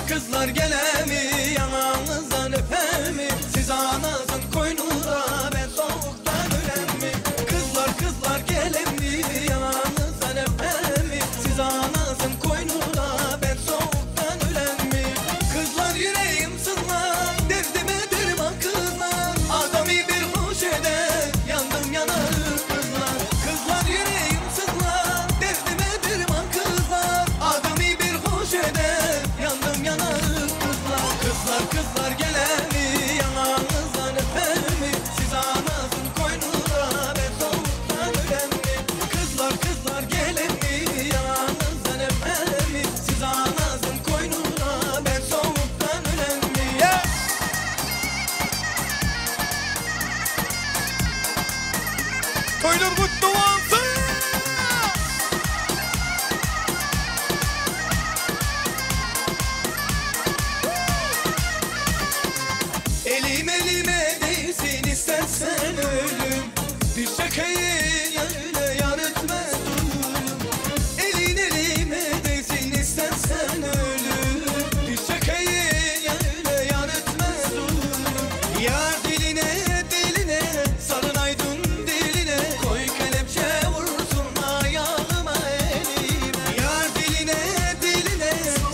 Kızlar gele mi, yanağınızdan öper mi? Siz anasın koynunda, ben soğuktan ölen mi? Kızlar gele mi, yanağınızdan öper mi? Siz anasın koynunda, ben soğuktan ölen mi? Kızlar yüreğim sınlar, derdime derman kızlar. Adamı bir hoş eder, yandım yanarım kızlar. Kızlar yüreğim sınlar, derdime derman kızlar. Adamı bir hoş eder, yandım yanarım kızlar. Kızlar gele mi, yanağınızdan öper mi? Siz anasın koynunda, ben soğuktan ölen mi? Kızlar gele mi, yanağınızdan öper mi? Siz anasın koynunda, ben soğuktan ölen mi? Toylar mutlu olsun. Elime değsin istersen ölüm. Bir şakayı yanına yar etmez ölüm. Elime değsin istersen ölüm. Bir şakayı yanına yar etmez ölüm. Yar diline sarın aydın diline. Koy kelepçe vursun ayağıma elime. Yar diline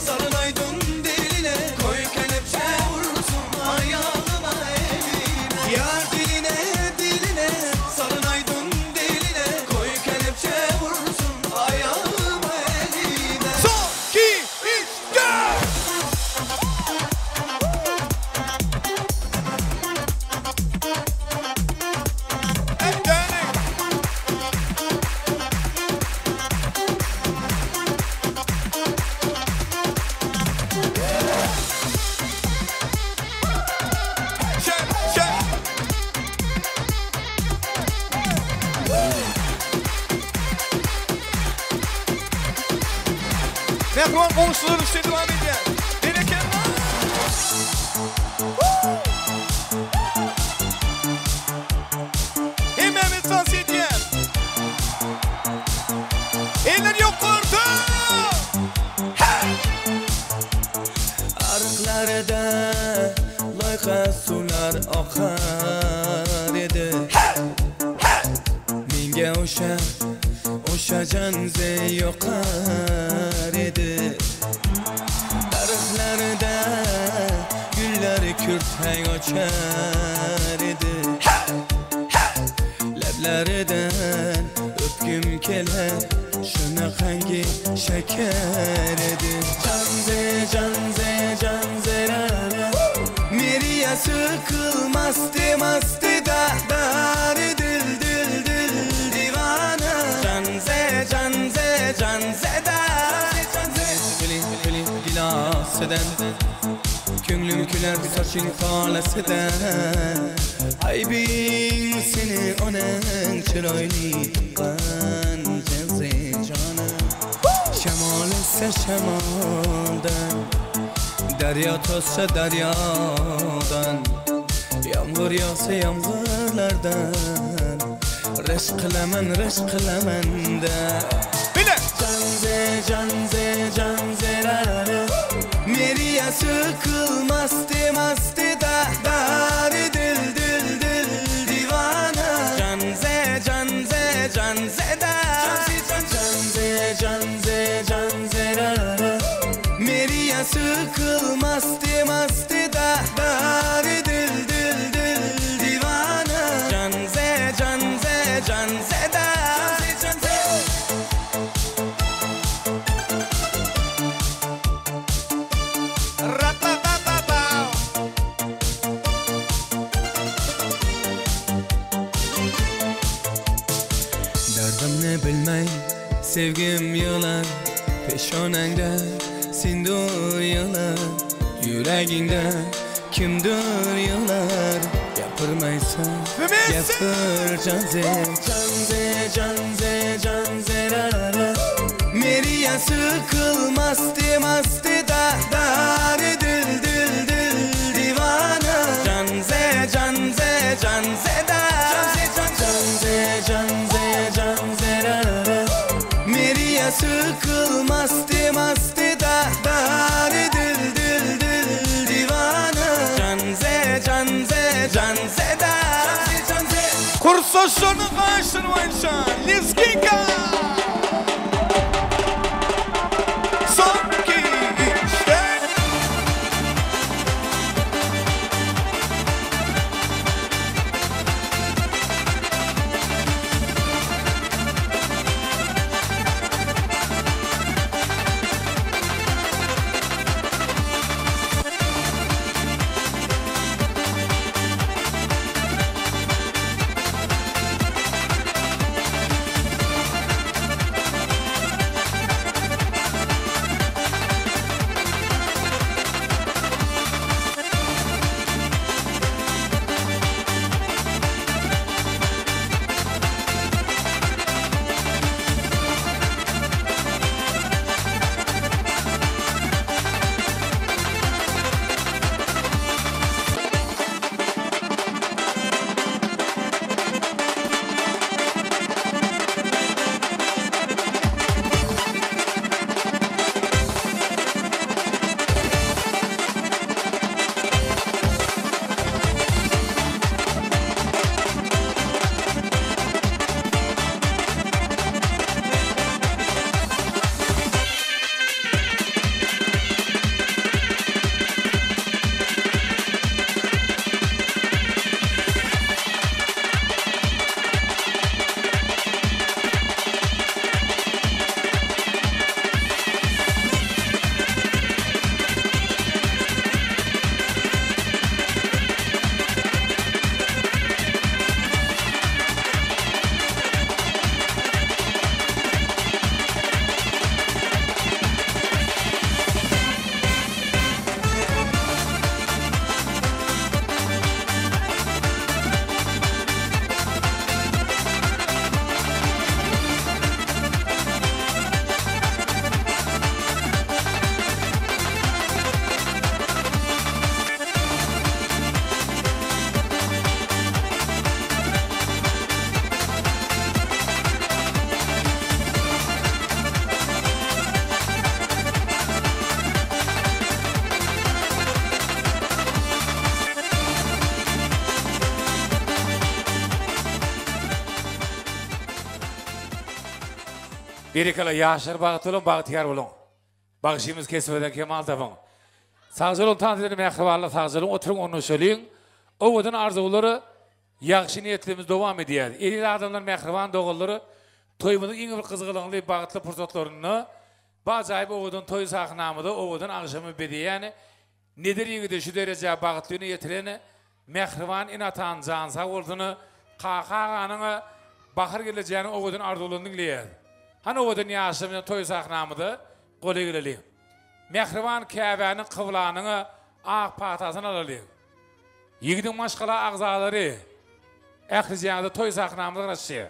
sarın aydın diline. Koy kelepçe vursun ayağıma elime. Yar diline sarın aydın diline. Koy kelepçe vursun ayağıma elime. Son, iki, üç, dört. Hep dönük. Şen. Mehruan komşuları işte devam ediyor. Bereketler. Hemen tavsiye ediyor. Eller yok kurdu. Arıqlarda loyqa sular oqar edi. Menga o'sha janze yoqar edi. Daraxtlarda gullar kurtay ochar edi. Gözlerinden öpgüm keler Şunaqangi şeker edin Canzerara Meriye sıkılmazdı mastı da Dari dil divana Canze da Gülü dilaseden Könlüm küler saçın kalasıdan Aybin seni onun çıraylı Canze canım Şemal ise şemaldan Derya tozsa deryadan Yağmur yağsa yağmurlardan Reşk kılaman da Canze Meriye sıkılmazdı mastı da Dari dil divana Canze da Canze Meriye sıkılmazdı mastı da Dari dil divana Canze da Bilmey sevgim yılan Peşonende sindur yılan Yüreğinde kimdir yılan Yapırmaysan yapır Canzerara Meriye sıkılmazdı mastı da Dari dil divana Canze da Canzerara Meriye sıkılmazdı mastı da Dari dil divana Canze da Kursaşlarını karşılamayın şan Lizginga Son ki işte Birikala yaşar bağıtılın, bağıtıyar olun. Bağışımız kesmeden kemal tapın. Sağcılığın tanıdığını mehribarla sağcılığın oturun onu söyleyin. O odun arzuları Yaxşı niyetimiz devam ediyor. Eril adamlar mehriban doğulları toyumuzun en bir kızgınlığı bağıtlı fırsatlarını bazayıp oğudun toy saknamıda oğudun akşamı bediyen nedir yigidi şu derece bağıtlığını yetireni mehriban inatan cansa olduğunu kakağanını bakır geleceğini oğudun ardolunun liyedi. Hani oğudun yaşamının toy saknamıda golü geleli. Mehriban Kabe'nin kıvlanını ağ pahtasını alalıyım. Yigidin maşkala ağzaları Əxriciyanda toy saknamıda rəşiyə.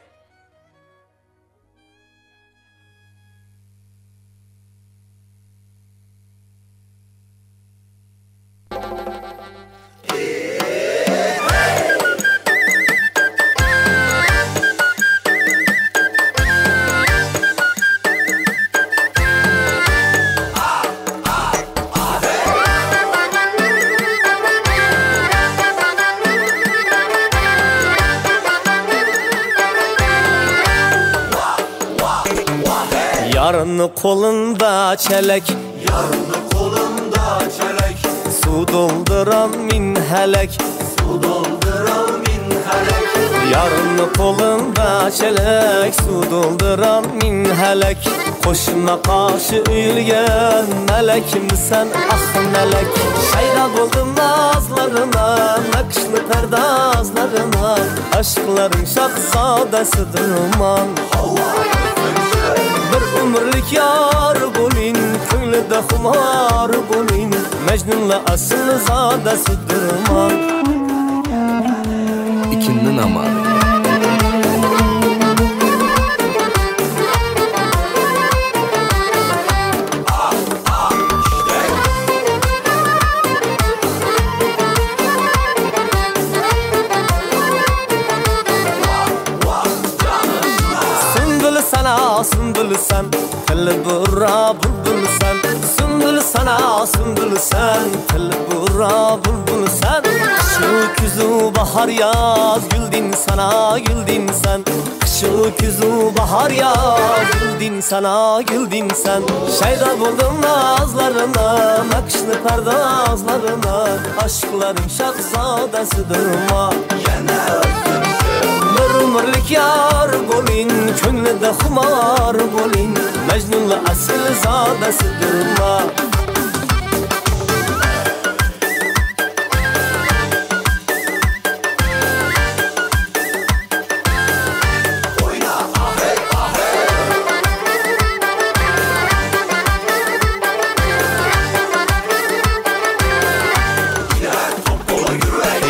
Yarını kolunda çelek, Yarını kolunda çelek, su dolduran min helek, su dolduran min helek. Yarını kolunda çelek, su dolduran min helek. Koşuna karşı ülgen melek misin ah melek? Şayda buldum nazlarına, nakışlı perdazlarına, aşkların şahzadesidir man. Bir ömürlük yar bulin, köylüde humar bulin, Mecnun'la asıl zadesidir man. İkindi namaz. Sümbül sen, tel bura bulbul sen. Sümbül sana, sümbül sen, tel bura bulbul sen. Kışı küzü bahar yaz, güldin sana, güldin sen. Kışı küzü bahar yaz, güldin sana, güldin sen. Şeyda buldum nazlarına, nakışlı perdazlarına, aşkların şahzadesidir ma. Bir ömürlük yar bolin, könlüde humar bolin, Mecnun'la asıl zadesidir ma.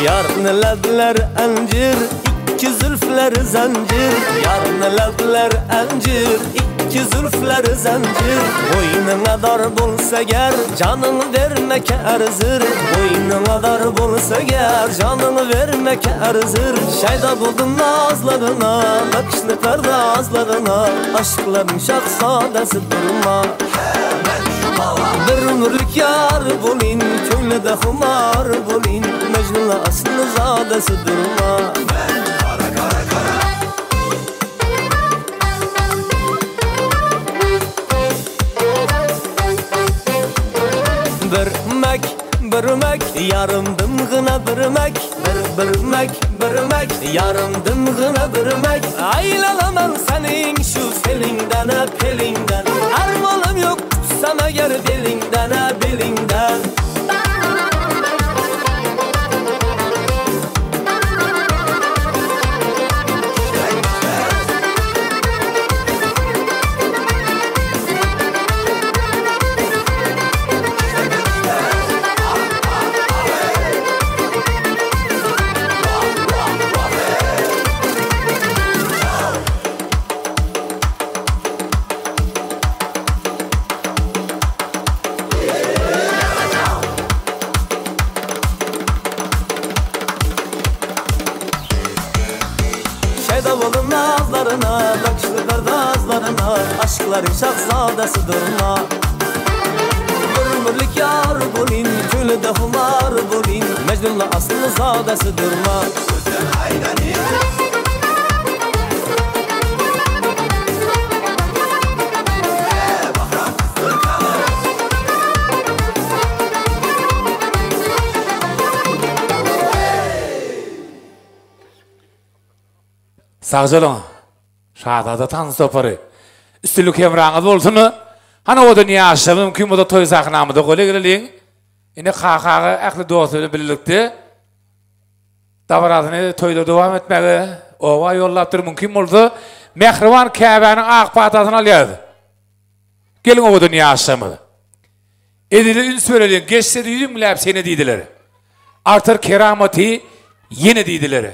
Yarın ledler encir, İki zülfler zincir, yarın ledler encir, iki zülfler zincir. Boynuna dar bulsa ger, canını vermek erzir. Boynuna dar bulsa ger, canını vermek erzir. Şeyda buldum nazlarına, nakışlı perdazlarına, aşkların şahzadesidir ma. Bir ömürlük yar bulin, köylüde humar bulin, Mecnun'la aslı zadesidir ma. Birmek, yarımdım gına birmek. Birmek, yarımdım gına birmek. Aylalamam senin şu selinden hep elinden. Armalım yok sana ger belinden hep belinden. Aşkların şahzadesidir ma. Bir ömürlük yar bulin, köylüde humar bulin, Mecnun'la aslı zadesidir ma. Sağcılığın. Şahada tanı soparı. Üstülük emrağınız olsun. Hani o da niye aşağı mümkün bu da toy sakınamı da kolay gelin. Yine kakağı aklı doğusuyla birlikte. Davaratını toyda devam etmeli. Ova yollaptır mümkün oldu. Mehrivan Kabe'nin ak patasını alıyordu. Gelin o da niye aşağı mı? Edili üns verelim. Geçse de yüzüm seni deydiler. Artır keramati yine deydiler.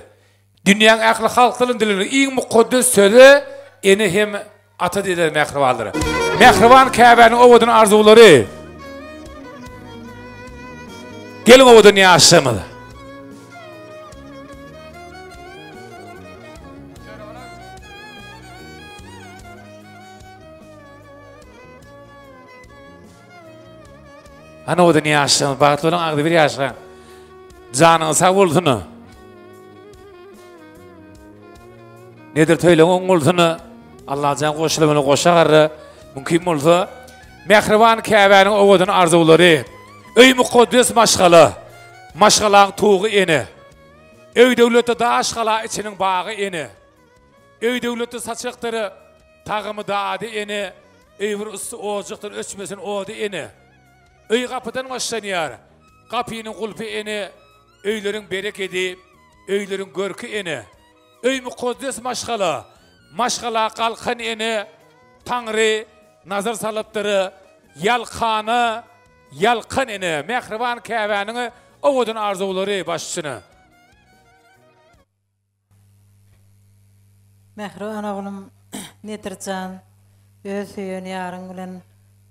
Dünyanın aklı halkların dilini en mukaddes sözü eni hem ata deydiler mehrivanları. Mehrivan Kabe'nin ovudun arzuları. Gelin ovudun niye aşağı mı? Ana o da niye aşağı? Bağıtlı olan ağdı bir yaşa. Canın sağ olsun. Nedir töyleğin olsun? Allah can koşulumunu koşar. Mümkün oldu. Mehrivan Kabe'nin ovudun arzuları. Öy mukaddes maşgalı. Maşgalağın tuğu eni. Öy devleti da aşgala içinin bağı eni. Öy devleti saçıqtırı tağımı da adı eni. Öy bir ısı oğucuktur öçmesin oğudu eni. Öy kapıdan başlanıyor. Kapının kulpu eni. Öylerin bereketi. Öylerin görkü eni. Öy mukaddes maşgalı. Maşgala kalkın eni. Tanrı nazar salıptırı. Yalkanı. Yalkın eni. Mehrivan Kabe'nin ovudun arzuları başçını. Mehrivan oğlum Nedircan öz söyün yarın bilen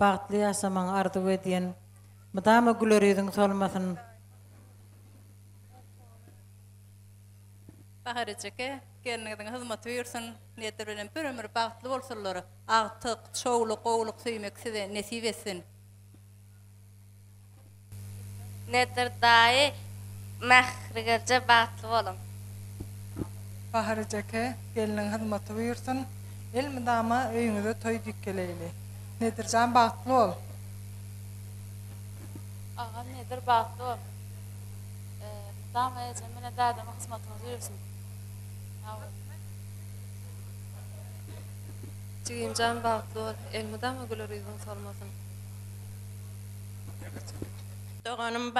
bagtly yaşaman arzu ediyen mıdama güleridin solmasın. Baharıcıke geliniğin hizmet buyursun. Nedir bilen bir ömür bagtly bolsunlar. Artık çoğuluk oğuluk söymek size nesip etsin. Nedir dahi mehrigerce bagtly bolun. Baharıcake gelinin hizmeti buyursun. El mıdama öyünüze toy dükkeleyli. Nedircan bağıtlı ol. Ağa nedir bagtly ol. Dama ecemine dadama hizmetiniz buyursun. Cigimcan bagtly ol. El mıdama güleridin solmasın. Doğanım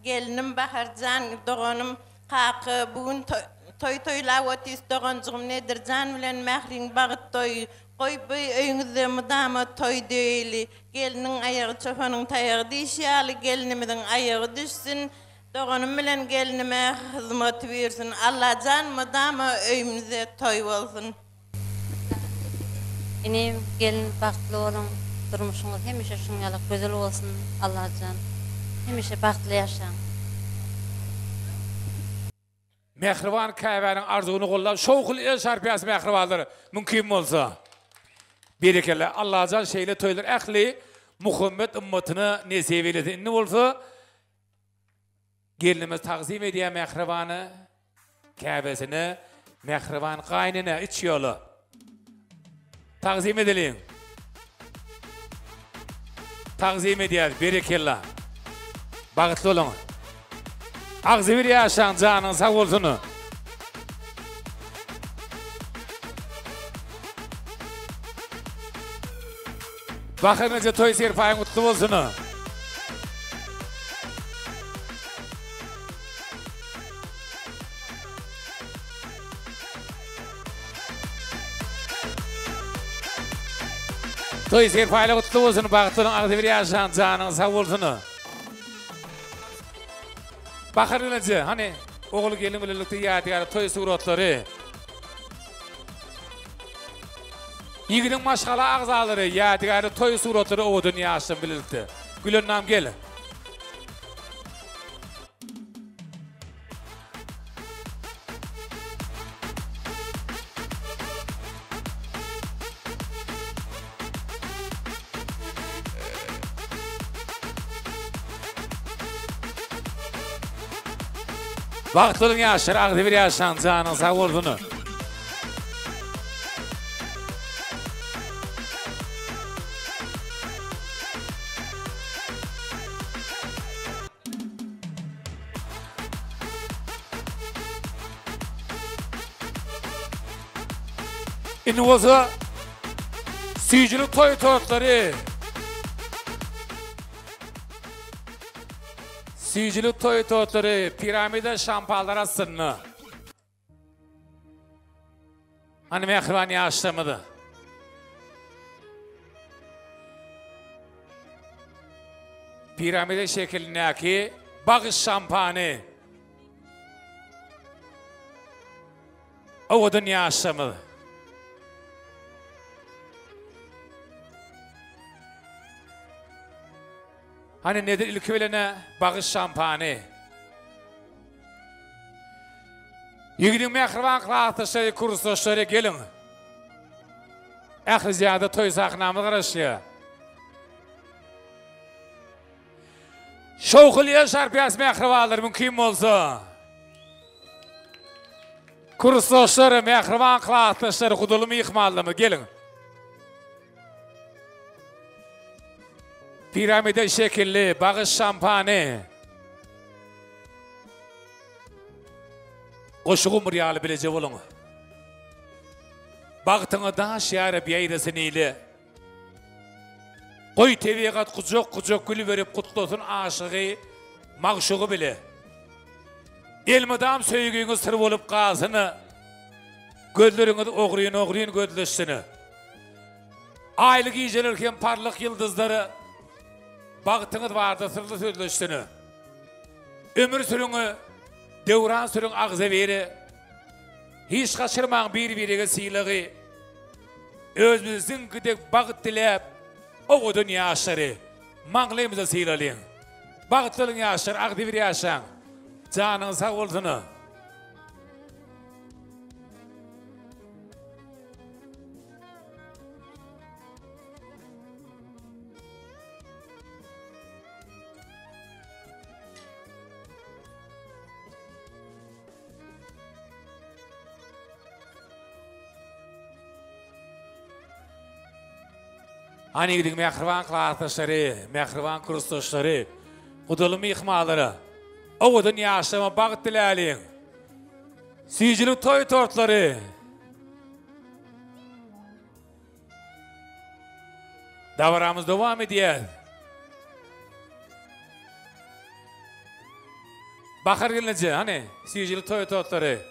gelinim Baharcan, doğanım kakı bugün toyla otis doğancığım Nedircan bilen mehrin bağıt toy. Koy bey öyünüzde mıdama toy deyli. Gelinin ayağı çofanın tayağı dişyalı gelinimizin ayağı düşsün. Doğanım bilen gelinime hizmet versin. Allah can mıdama öyümüze toy olsun. Benim gelin bagtly olun. Durmuşunuz hemişe şunyalık güzel olsun. Allah can. Hemişe bagtly yaşayın. Mehrivan Kabe'nin arzunu kollab şoğul el şarpiyası mehrivanları mümkün olsa. Berekeli Allah can şeyle toylar ehli Muhammed ümmetine nesip eylesin. Ne olsa gelinimiz takzim ediyor mehrivanı Kabe'sini mehrivan kaynına iç yolu. Takzim edelim. Takzim ediyor berekeli. Bağıtlı olun. Ağzı bir yaşan canın sağ olsun. Bakın önce toy serpayın kutlu olsun. Toy serpayla kutlu olsun. Bağıtlı ağzı bir yaşan canın sağ olsun. Bakın önce hani oğlu gelin birlikte yadigar toy suratları. Yigidin maşgala ağzaları yadigar toy suratları o dünya açsın birlikte. Gülün nam gelin. Vaktinin yaşar, ağzı bir yaşan canın sağ olsun. İni olsa süyücülük toy tortları. Süyücülük toy tortları piramide şampallara sınlı. Hani mehriban yaşlamadı. Piramide şeklindeki bağış şampanı. O dünya yaşlamadı. Hani nedir ilk öylene bağış şampanı. Yigidin mehriban kılahtışları, kurslaşları gelin. Ahli ziyade toy saknamı karışıyor. Şoğuluya şarpiyas mehribanlar mümkün olsa. Kurslaşları, mehriban kılahtışları, kudulumu yıkmalı mı? Gelin. Piramide şekilli, bağış şampanı. Koşuğum riyalı bilece olun. Baktığını daha şiarı bir ayrısın ile. Koy teviyekat kucuk gülü verip kutlusun aşığı, mağşuğu bile. Elmadam söygüğünü sır olup qazını. Gözleriniz oğruyun gözleşsini. Aylı giycelerken parlak yıldızları. Baktığınız vardı sırlı sözleşsini. Ömür sürünü, devran sürün ağzı veri. Hiç kaçırmağın birbirine sıylığı. Özümüzün gidip bağıt dilep. O dünya aşırı. Mağlayımıza sıylalıyın. Bağıtlılın yaşar, aktivir yaşan. Canın sağ olsunu. Hani gidin mehriban kılahtışları, mehriban kurustuşları, kudulumu yıkmaları, o dünya yaşama bağıt dileğliyin. Süyücülük toy tortları. Davramız devam ediyor. Bakır gelince hani süyücülük toy tortları.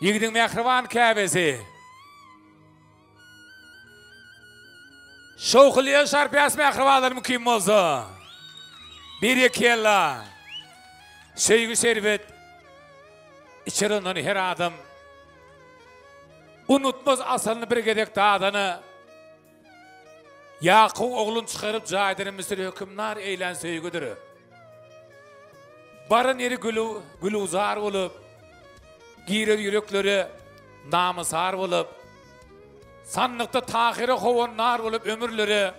Yigidin mehriban Kâbesi. Şoğuluya şarpiyas mehribanlar mümkün olsa. Bir yekiyella. Sevgi servet. İçerinden her adam. Unutmaz asalını bir gedek dağdanı. Yakın oğlun çıkarıp cahidenin misiri hükümler eğlen sevgidir. Barın yeri gülü uzar olup. Girer yürekleri namusar olup. Sanlıkta tahiri kovunlar olup ömürleri,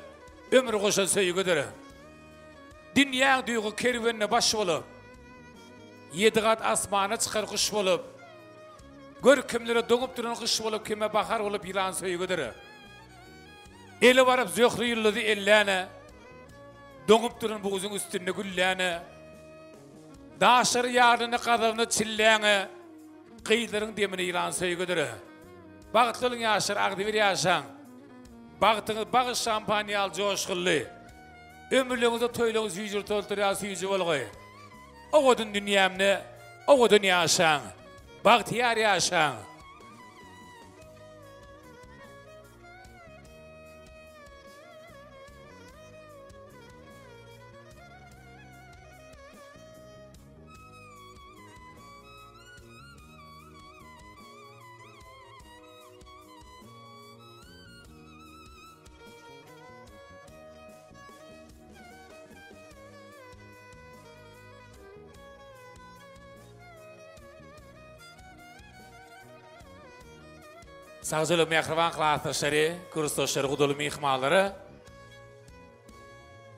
ömür koşan sevgidir. Dünya duygu kervenine baş olup, 7 kat asmana çıkar kuş olup, görkemlere donup duran kuş olup, kime bakar olup yılan sevgidir. Eli varıp zöhrü yılladı ellerine, donup duran buğuzun üstünde güllerine, daşarı yardını kadavını çillerine, kıyıların demini yılan sevgidir. Bağıtlılın yaşar, aktivir yaşan. Bağıtınız bağış şampanyal coşkullu. Ömürlüğünüzde toyluğunuz yücür tolturuya süyücü olgu. O odun dünyamını, o odun yaşan. Bağıtiyar yaşan. Sağcılığı mehriban kılahtışları, kurustuşları, kudulumu yıkmaları.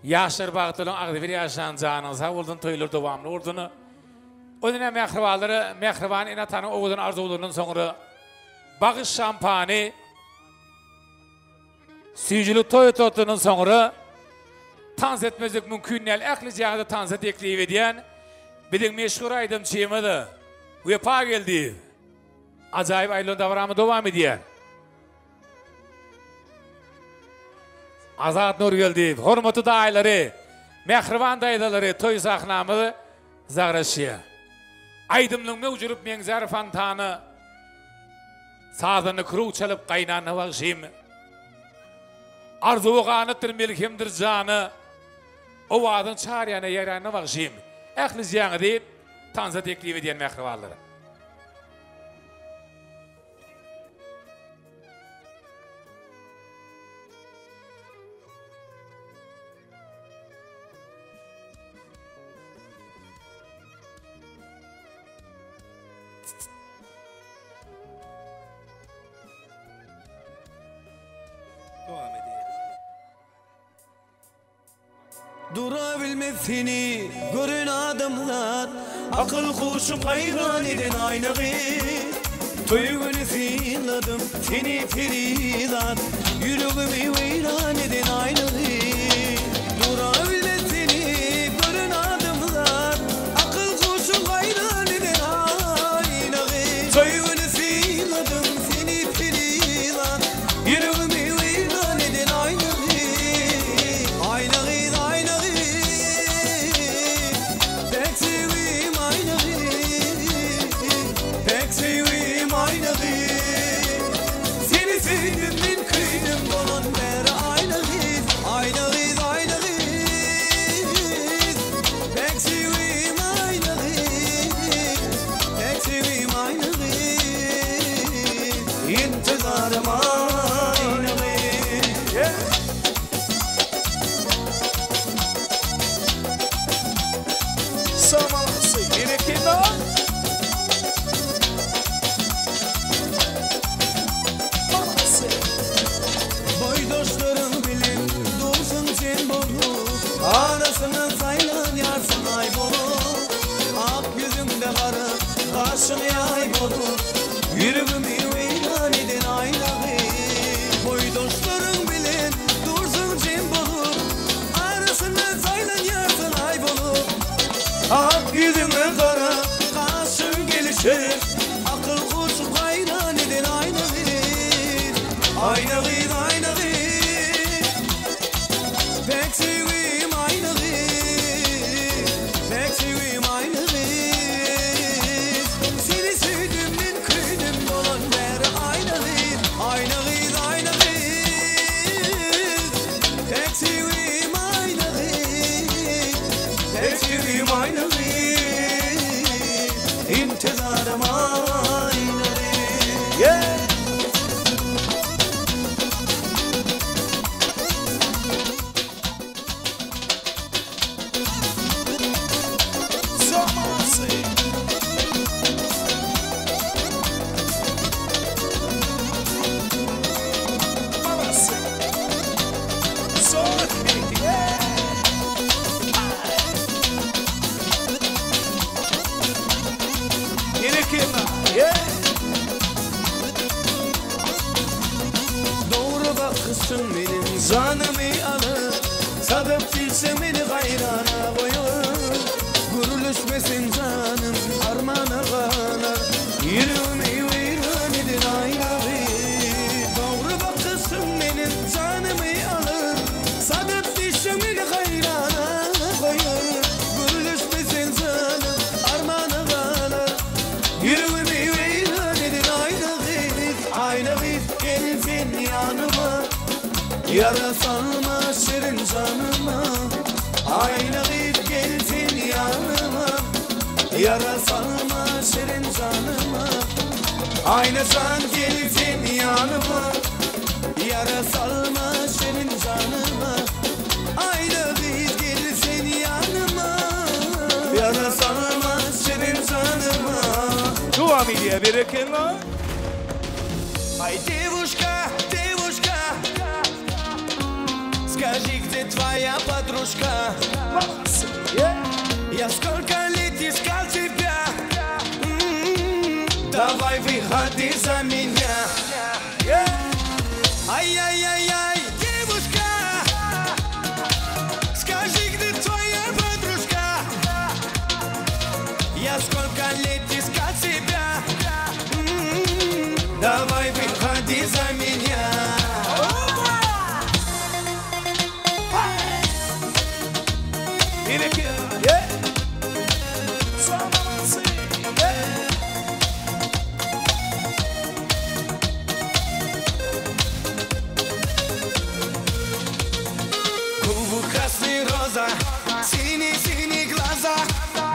Yaşar bağıtılın aktivir yaşayan canın sağ oldun, toyulur devamlı olduğunu. O dönem mehribanları, mehriban inatanın oğudun arzu olduğunun sonra bağış şampanı, süyücülük toy totunun sonra tanz etmezlik mümkün değil. Aklı cihazı tanz et ekleyi ediyen bilin meşhur aydım çiğmedi. Uyepa geldi. acayip aylığın davranımı devam ediyor. Azat Nur geldi, hormatı dayıları, mehriban dayıları, toy sahnamı zağraşıya. Aydımlığımda ucurup mengzar fantanı, sazını kuru çalıp kaynağına vakşim. Arzuğu kanıttır milkimdir canı, o adın çağrıyana yarana vakşim. Ehli ziyanı deyip, tanza teklif ediyen mehribanları. Durabilmez seni görün adamlar, akıl kuşum hayran eden aynağı. Toyunu siladım seni Feridan, yüreğimi veyran eden aynağı. Durabilmez seni görün adamlar, akıl kuşum hayran eden aynağı. Toyunu siladım seni Feridan, yüreğimi veyran eden aynağı. Arasına saylan yarsın ay bolu, ak yüzümde karı kaşını yay bolu, yüreğimi veyran eden aynağı. Boy dostların bilin dursun cem bolu, arasına saylan yarsın ay bolu, ak yüzümde karı kaşın gelişir, akıl kuşu hayran eden aynağı. Aynağı aynağı pek sevim aynağı, pek sevim aynağı. Seni sevdimden kıydım dolan beri aynağı, aynağı aynağı. Pek sevim aynağı, pek sevim aynağı. İntizarım aynağı. Yeah. Doğru bakışsın benim canımı alır, sadıp dilse beni gayrana koyur. Gürülüşmesin canım armana kanar, yüreğimi veyran eden aynağı. Doğru bakışsın benim canımı alır, sadıp dilse beni gayrana koyur. Gürülüşmesin canım armana kanar, yüreğimi veyran eden aynağı. Aynağı gelsin yanıma, yara salma şirin canıma. Aynağı gelsin yanıma, yara salma şirin canıma. Ayna sen gelsin yanıma, yara salma şirin canıma. Aynağı gelsin yanıma, yara salma şirin canıma. Dua diye bir ekran. Ай, девушка, девушка, скажи, где твоя подружка? Я сколько лет искал тебя, давай выходи за меня. Ай-яй-яй-яй, девушка, скажи, где твоя подружка? Я сколько лет искал тебя, Bir iki, yeah. Sonraması, yeah. Губы красные роза, синие глаза.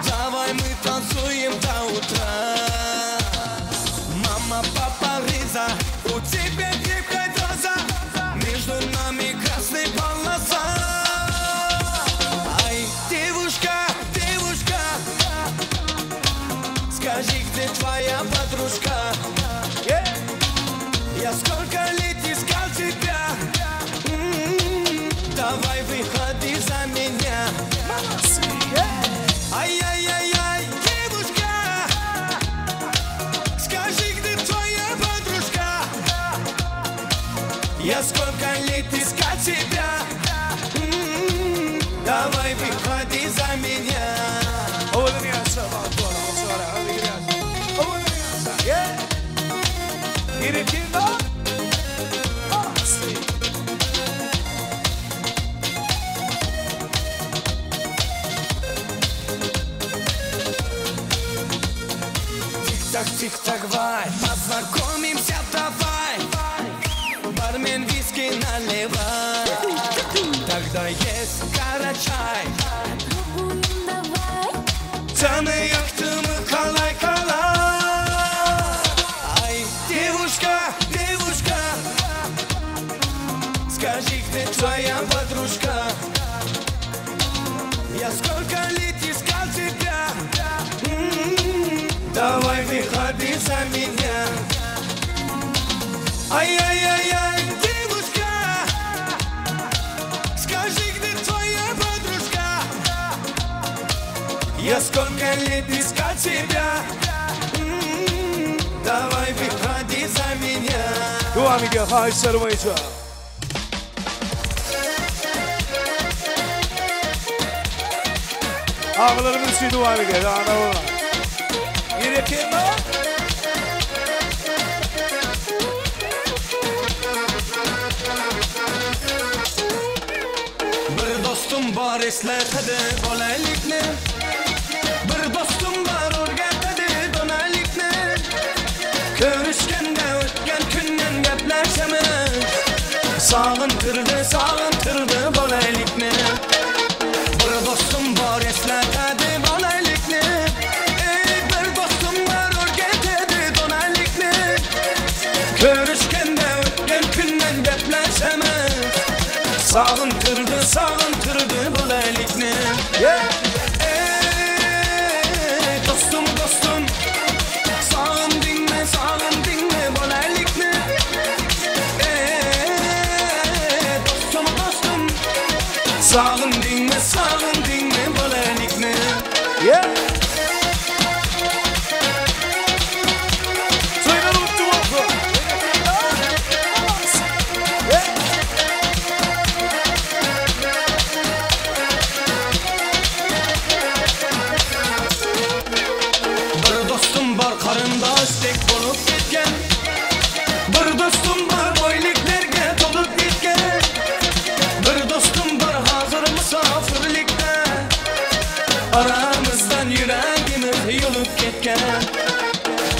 Давай мы танцуем до утра. Мама, папа, Риза, у тебя крепкая доза. Между нами красная полоса. Ай, девушка, девушка, скажи, где твоя подружка? Я сколько лет искал тебя. Давай выходи за меня. Ай-яй-яй-яй, девушка, скажи, где твоя подружка? Я сколько лет искал тебя. Давай выходи за меня. Тик-так, вай, познакомимся, давай. Бармен виски наливай. Тогда есть карачай. Canı yaktığımı kalay kalay. Ay, девушка, девушка, скажи, где твоя подружка? Я сколько лет искал тебя. Давай выходи за меня. Ай-яй-яй-яй, девушка, скажи, где твоя подружка? Я сколько лет искал тебя. Давай выходи за меня. Devam ediyor Halis Sarımayıcı. Ağlarımın üstü devam ediyor. Ana Yine kim var? Bir dostum var eslatadi bolalikni. Bir dostum var o'rgatadi donalikni. Ko'rishganda o'tgan kundan gaplashamiz. Sog'intirdi bolalikni. Bir dostum var eslatadi bolalikni. Bir dostum var o'rgatadi donalikni. Ko'rishganda o'tgan kundan gaplashamiz. Sağıntırdı bolalikni. Dostum, sağındinme bolalikni. Dostum, sağındinme bolalikni. Suyla unuttu oldu. Qarindoshlik bo'lib ketgan. Bir do'stum bor boyliklarga to'lib ketgan. Bir do'stum bor hozir musofirlikda. Aramizdan yuragimiz yulib ketgan.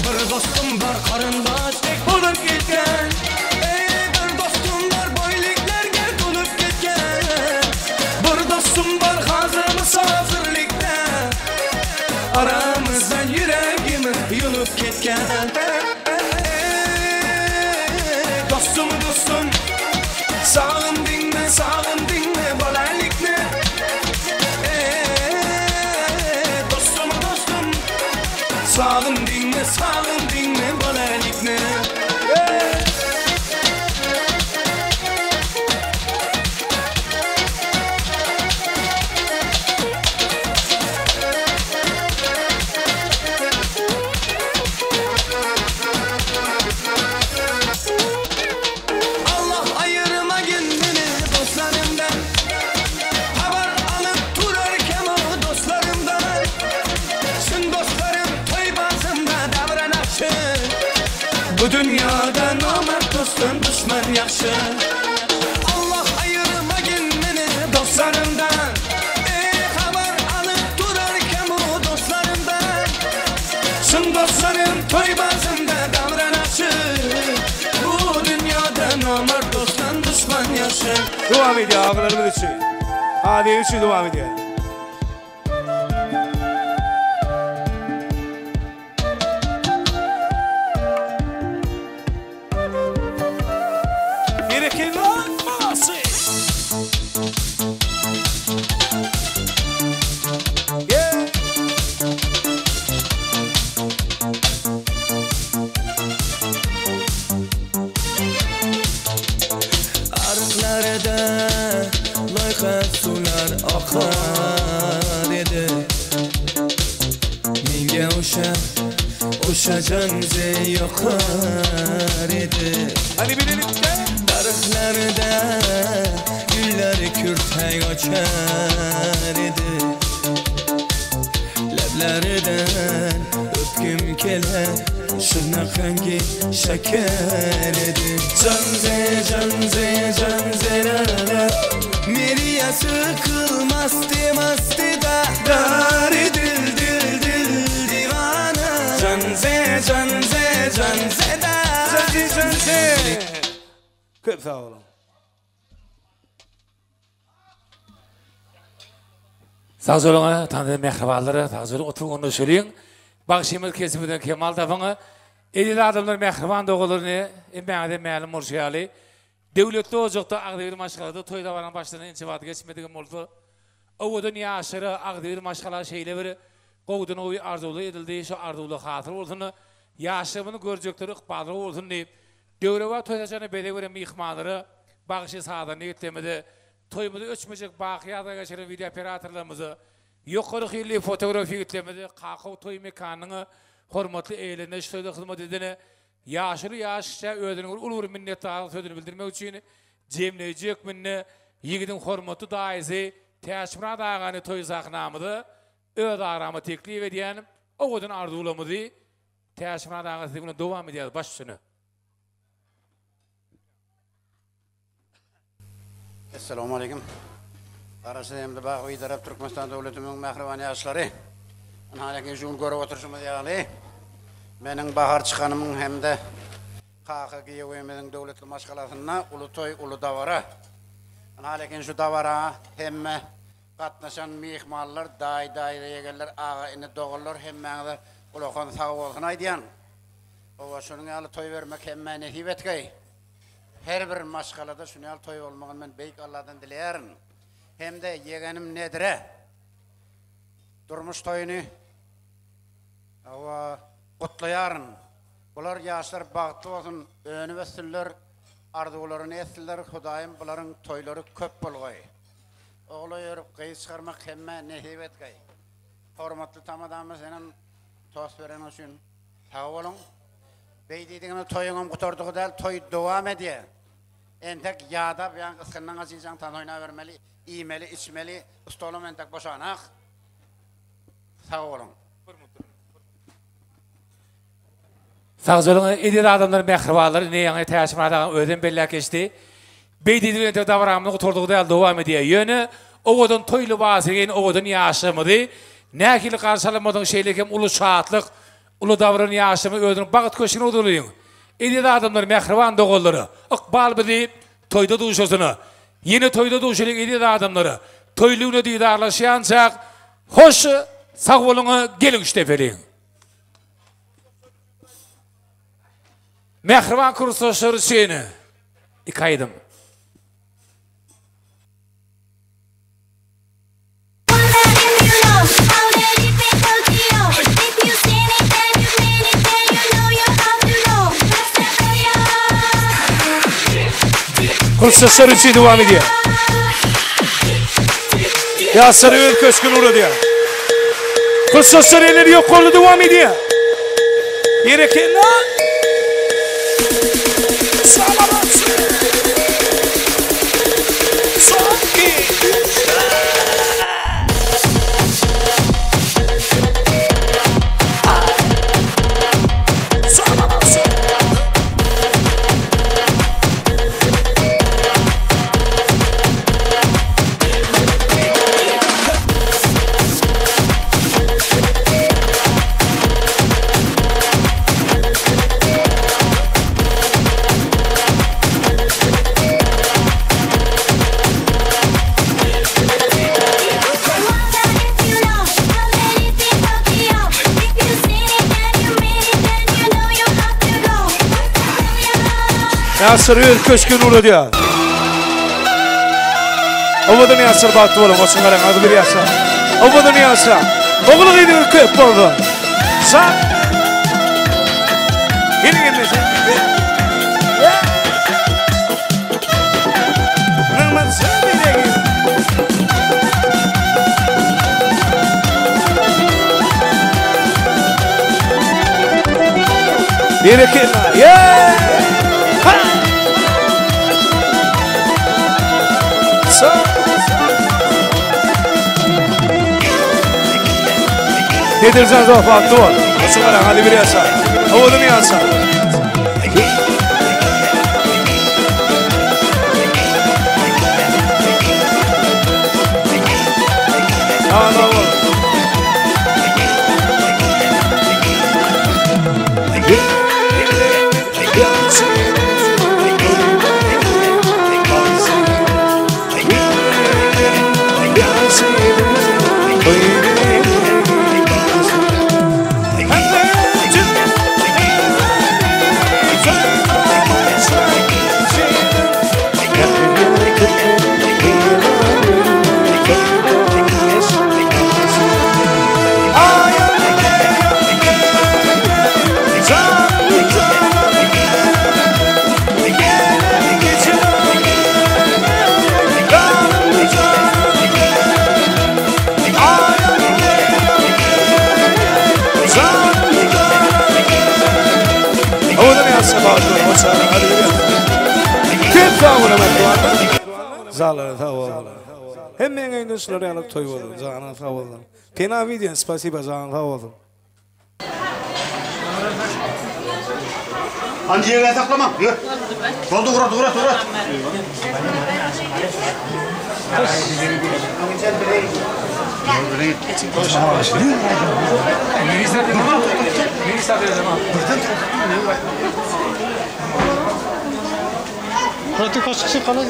Bir do'stum bor qarindoshlik bo'lib ketgan. Bir do'stum bor boyliklarga to'lib ketgan. Bir do'stum bor hozir musofirlikda. Aramizdan yuragimiz yulib ketgan. Dostum, sağındinme bolalikni. Dostum, sağındinme bolalikni. Bu dünyada nomard dostum düşman yaxshi. Allah ayırmagin meni dostlarımdan. Xabar Devam ediyor ağlarımız için. Hadi için devam ediyor. Gereken olması. Yeah. Arıklarda layıka sular akar edi. Minge uşa canze yakar edi. Hani bilelim de. Darıklarda güller kürtek açar edi. Leblerden öpküm kele şırnakhangi şeker edi. Canze canze canze rara Meriye sıkılmazdı mastı da Dari dil dil dil divana Canze canze canze da Canze canze. Çok sağ olun. Sağ olun, tanıdığım mehribanları, sağ olun, oturduğunu söyleyin. Bakışımız kesimden Kemal Tafan'a, elli adamlar mehriban doğularını, emeğde meyalım murşiyali, devletli ocakta Ağdevir maşgalada, toyda varan başlarına intibatı geçmediğim oldu. Oğudun yaşarı, Ağdevir maşgala şeyle veri, Qoğudun oyu arzulu edildi, şu arzulu hatır olduğunu, yaşamını görecekleri ıkbalı olduğunu deyip, Dövreva toyacağını bede gören mihmanları, bakışı sağdan niyetlemedi, toyumuzu ölçmeyecek bakiyada geçiren video operatorlarımızı, yukarı hilli fotoğrafı yüklemedi, kakao toy mekanını, hormatlı eğlenme şöyle hizmet edene, yaşlı yaşça ödünün ulur minnettarlık sözünü bildirmek için, cemleyecek minne, yiğidin hormatı daizi, teşmira dağını toy zaknamıdı, öd aramı teklif ediyen, oğudun arzulamıdı, teşmira dağını teklifine devam ediyordu başüstüne. Esselamu Aleyküm. Arası hem bağı idarap Türkmenistan devletinin mehriban yaşları. Anhalekin jun görüp oturuşumuz yani. Benim bahar çıkanımın hem de Kaka Giyevimizin devletli maşgalasına ulu toy ulu davara. Anhalekin şu davara hem katnaşan mihmallar, day yegerler, ağa ini doğullar hem de ulukon sağ olsun aydiyan. O şunun yalı toy vermek hem nesip etkay. Her bir maşgalada şunu al toy olmağın ben beyik Allah'tan dileyerim. Hem de yeğenim nedire. Durmuş toyunu kutlayarın. Bular yaşlar bağıtlı olsun. Önü ve siller, arzularını esiller. Hudayım bunların toyları köp bulgay. Oğlu yörüp kıyı çıkarmak hemme nesibet gay. Hormatlı tamadamı senin toz veren için sağ olun. Bey dediğini toyunum kuturduğu değil, toy devam ediyor. Entek yağda bir an kıskından azizcan tanıyına vermeli, iğmeli, içmeli, ıstolum entek boşanak. Sağ olun. Sağ olun, edil adamların mehribanları, ne yanı teşmiradan öden belli geçti. Bey dediğini entek davranımını kuturduğu değil, devam ediyor. Yönü, oğudun toylu bazıgen, oğudun yaşamadı. Nekili karşılamadığın şeylik hem ulu şahatlık, ulu davranın yaşamı ödünün bağıt köşkini uduluyun. Edil adamlar mehriban doğulları, ıkbal bidi toyda duşasını, yeni toyda duşalık edil adamları, toyluğunu didarlaşayancak, hoş sağ olunu gelin iştefelin. Mehriban kursosları şeyini, ikaydım. Kursosları için devam ediyor. Ya sarı köşkün uğradı ya. Kursosları elleri yok kolu devam ediyor. Gereken lan. Salamat. Sanki. Yasir öz köşkün ulu diyor. Ovadan Yasir baktı oğlum. Olsun garan adı bir Yasir. Ovadan Yasir. Oğlu gıydı köp oldu. Sen. Yeni gelmesin. Nırman sen bir de gel. Bir iki. Yeah. Yedirsen zor farklı ol. Olsun garan hadi bir yasa. Oğlum yasa. Ana oğlum. Zallar tavallar. Hemen aynı işleri alıp toyuyorlar. Zallar tavallar. Pena video, спасибо zallar tavallar. Anca yere saklama. Yürü. Doldu kurat. Pratik açıkça kalın.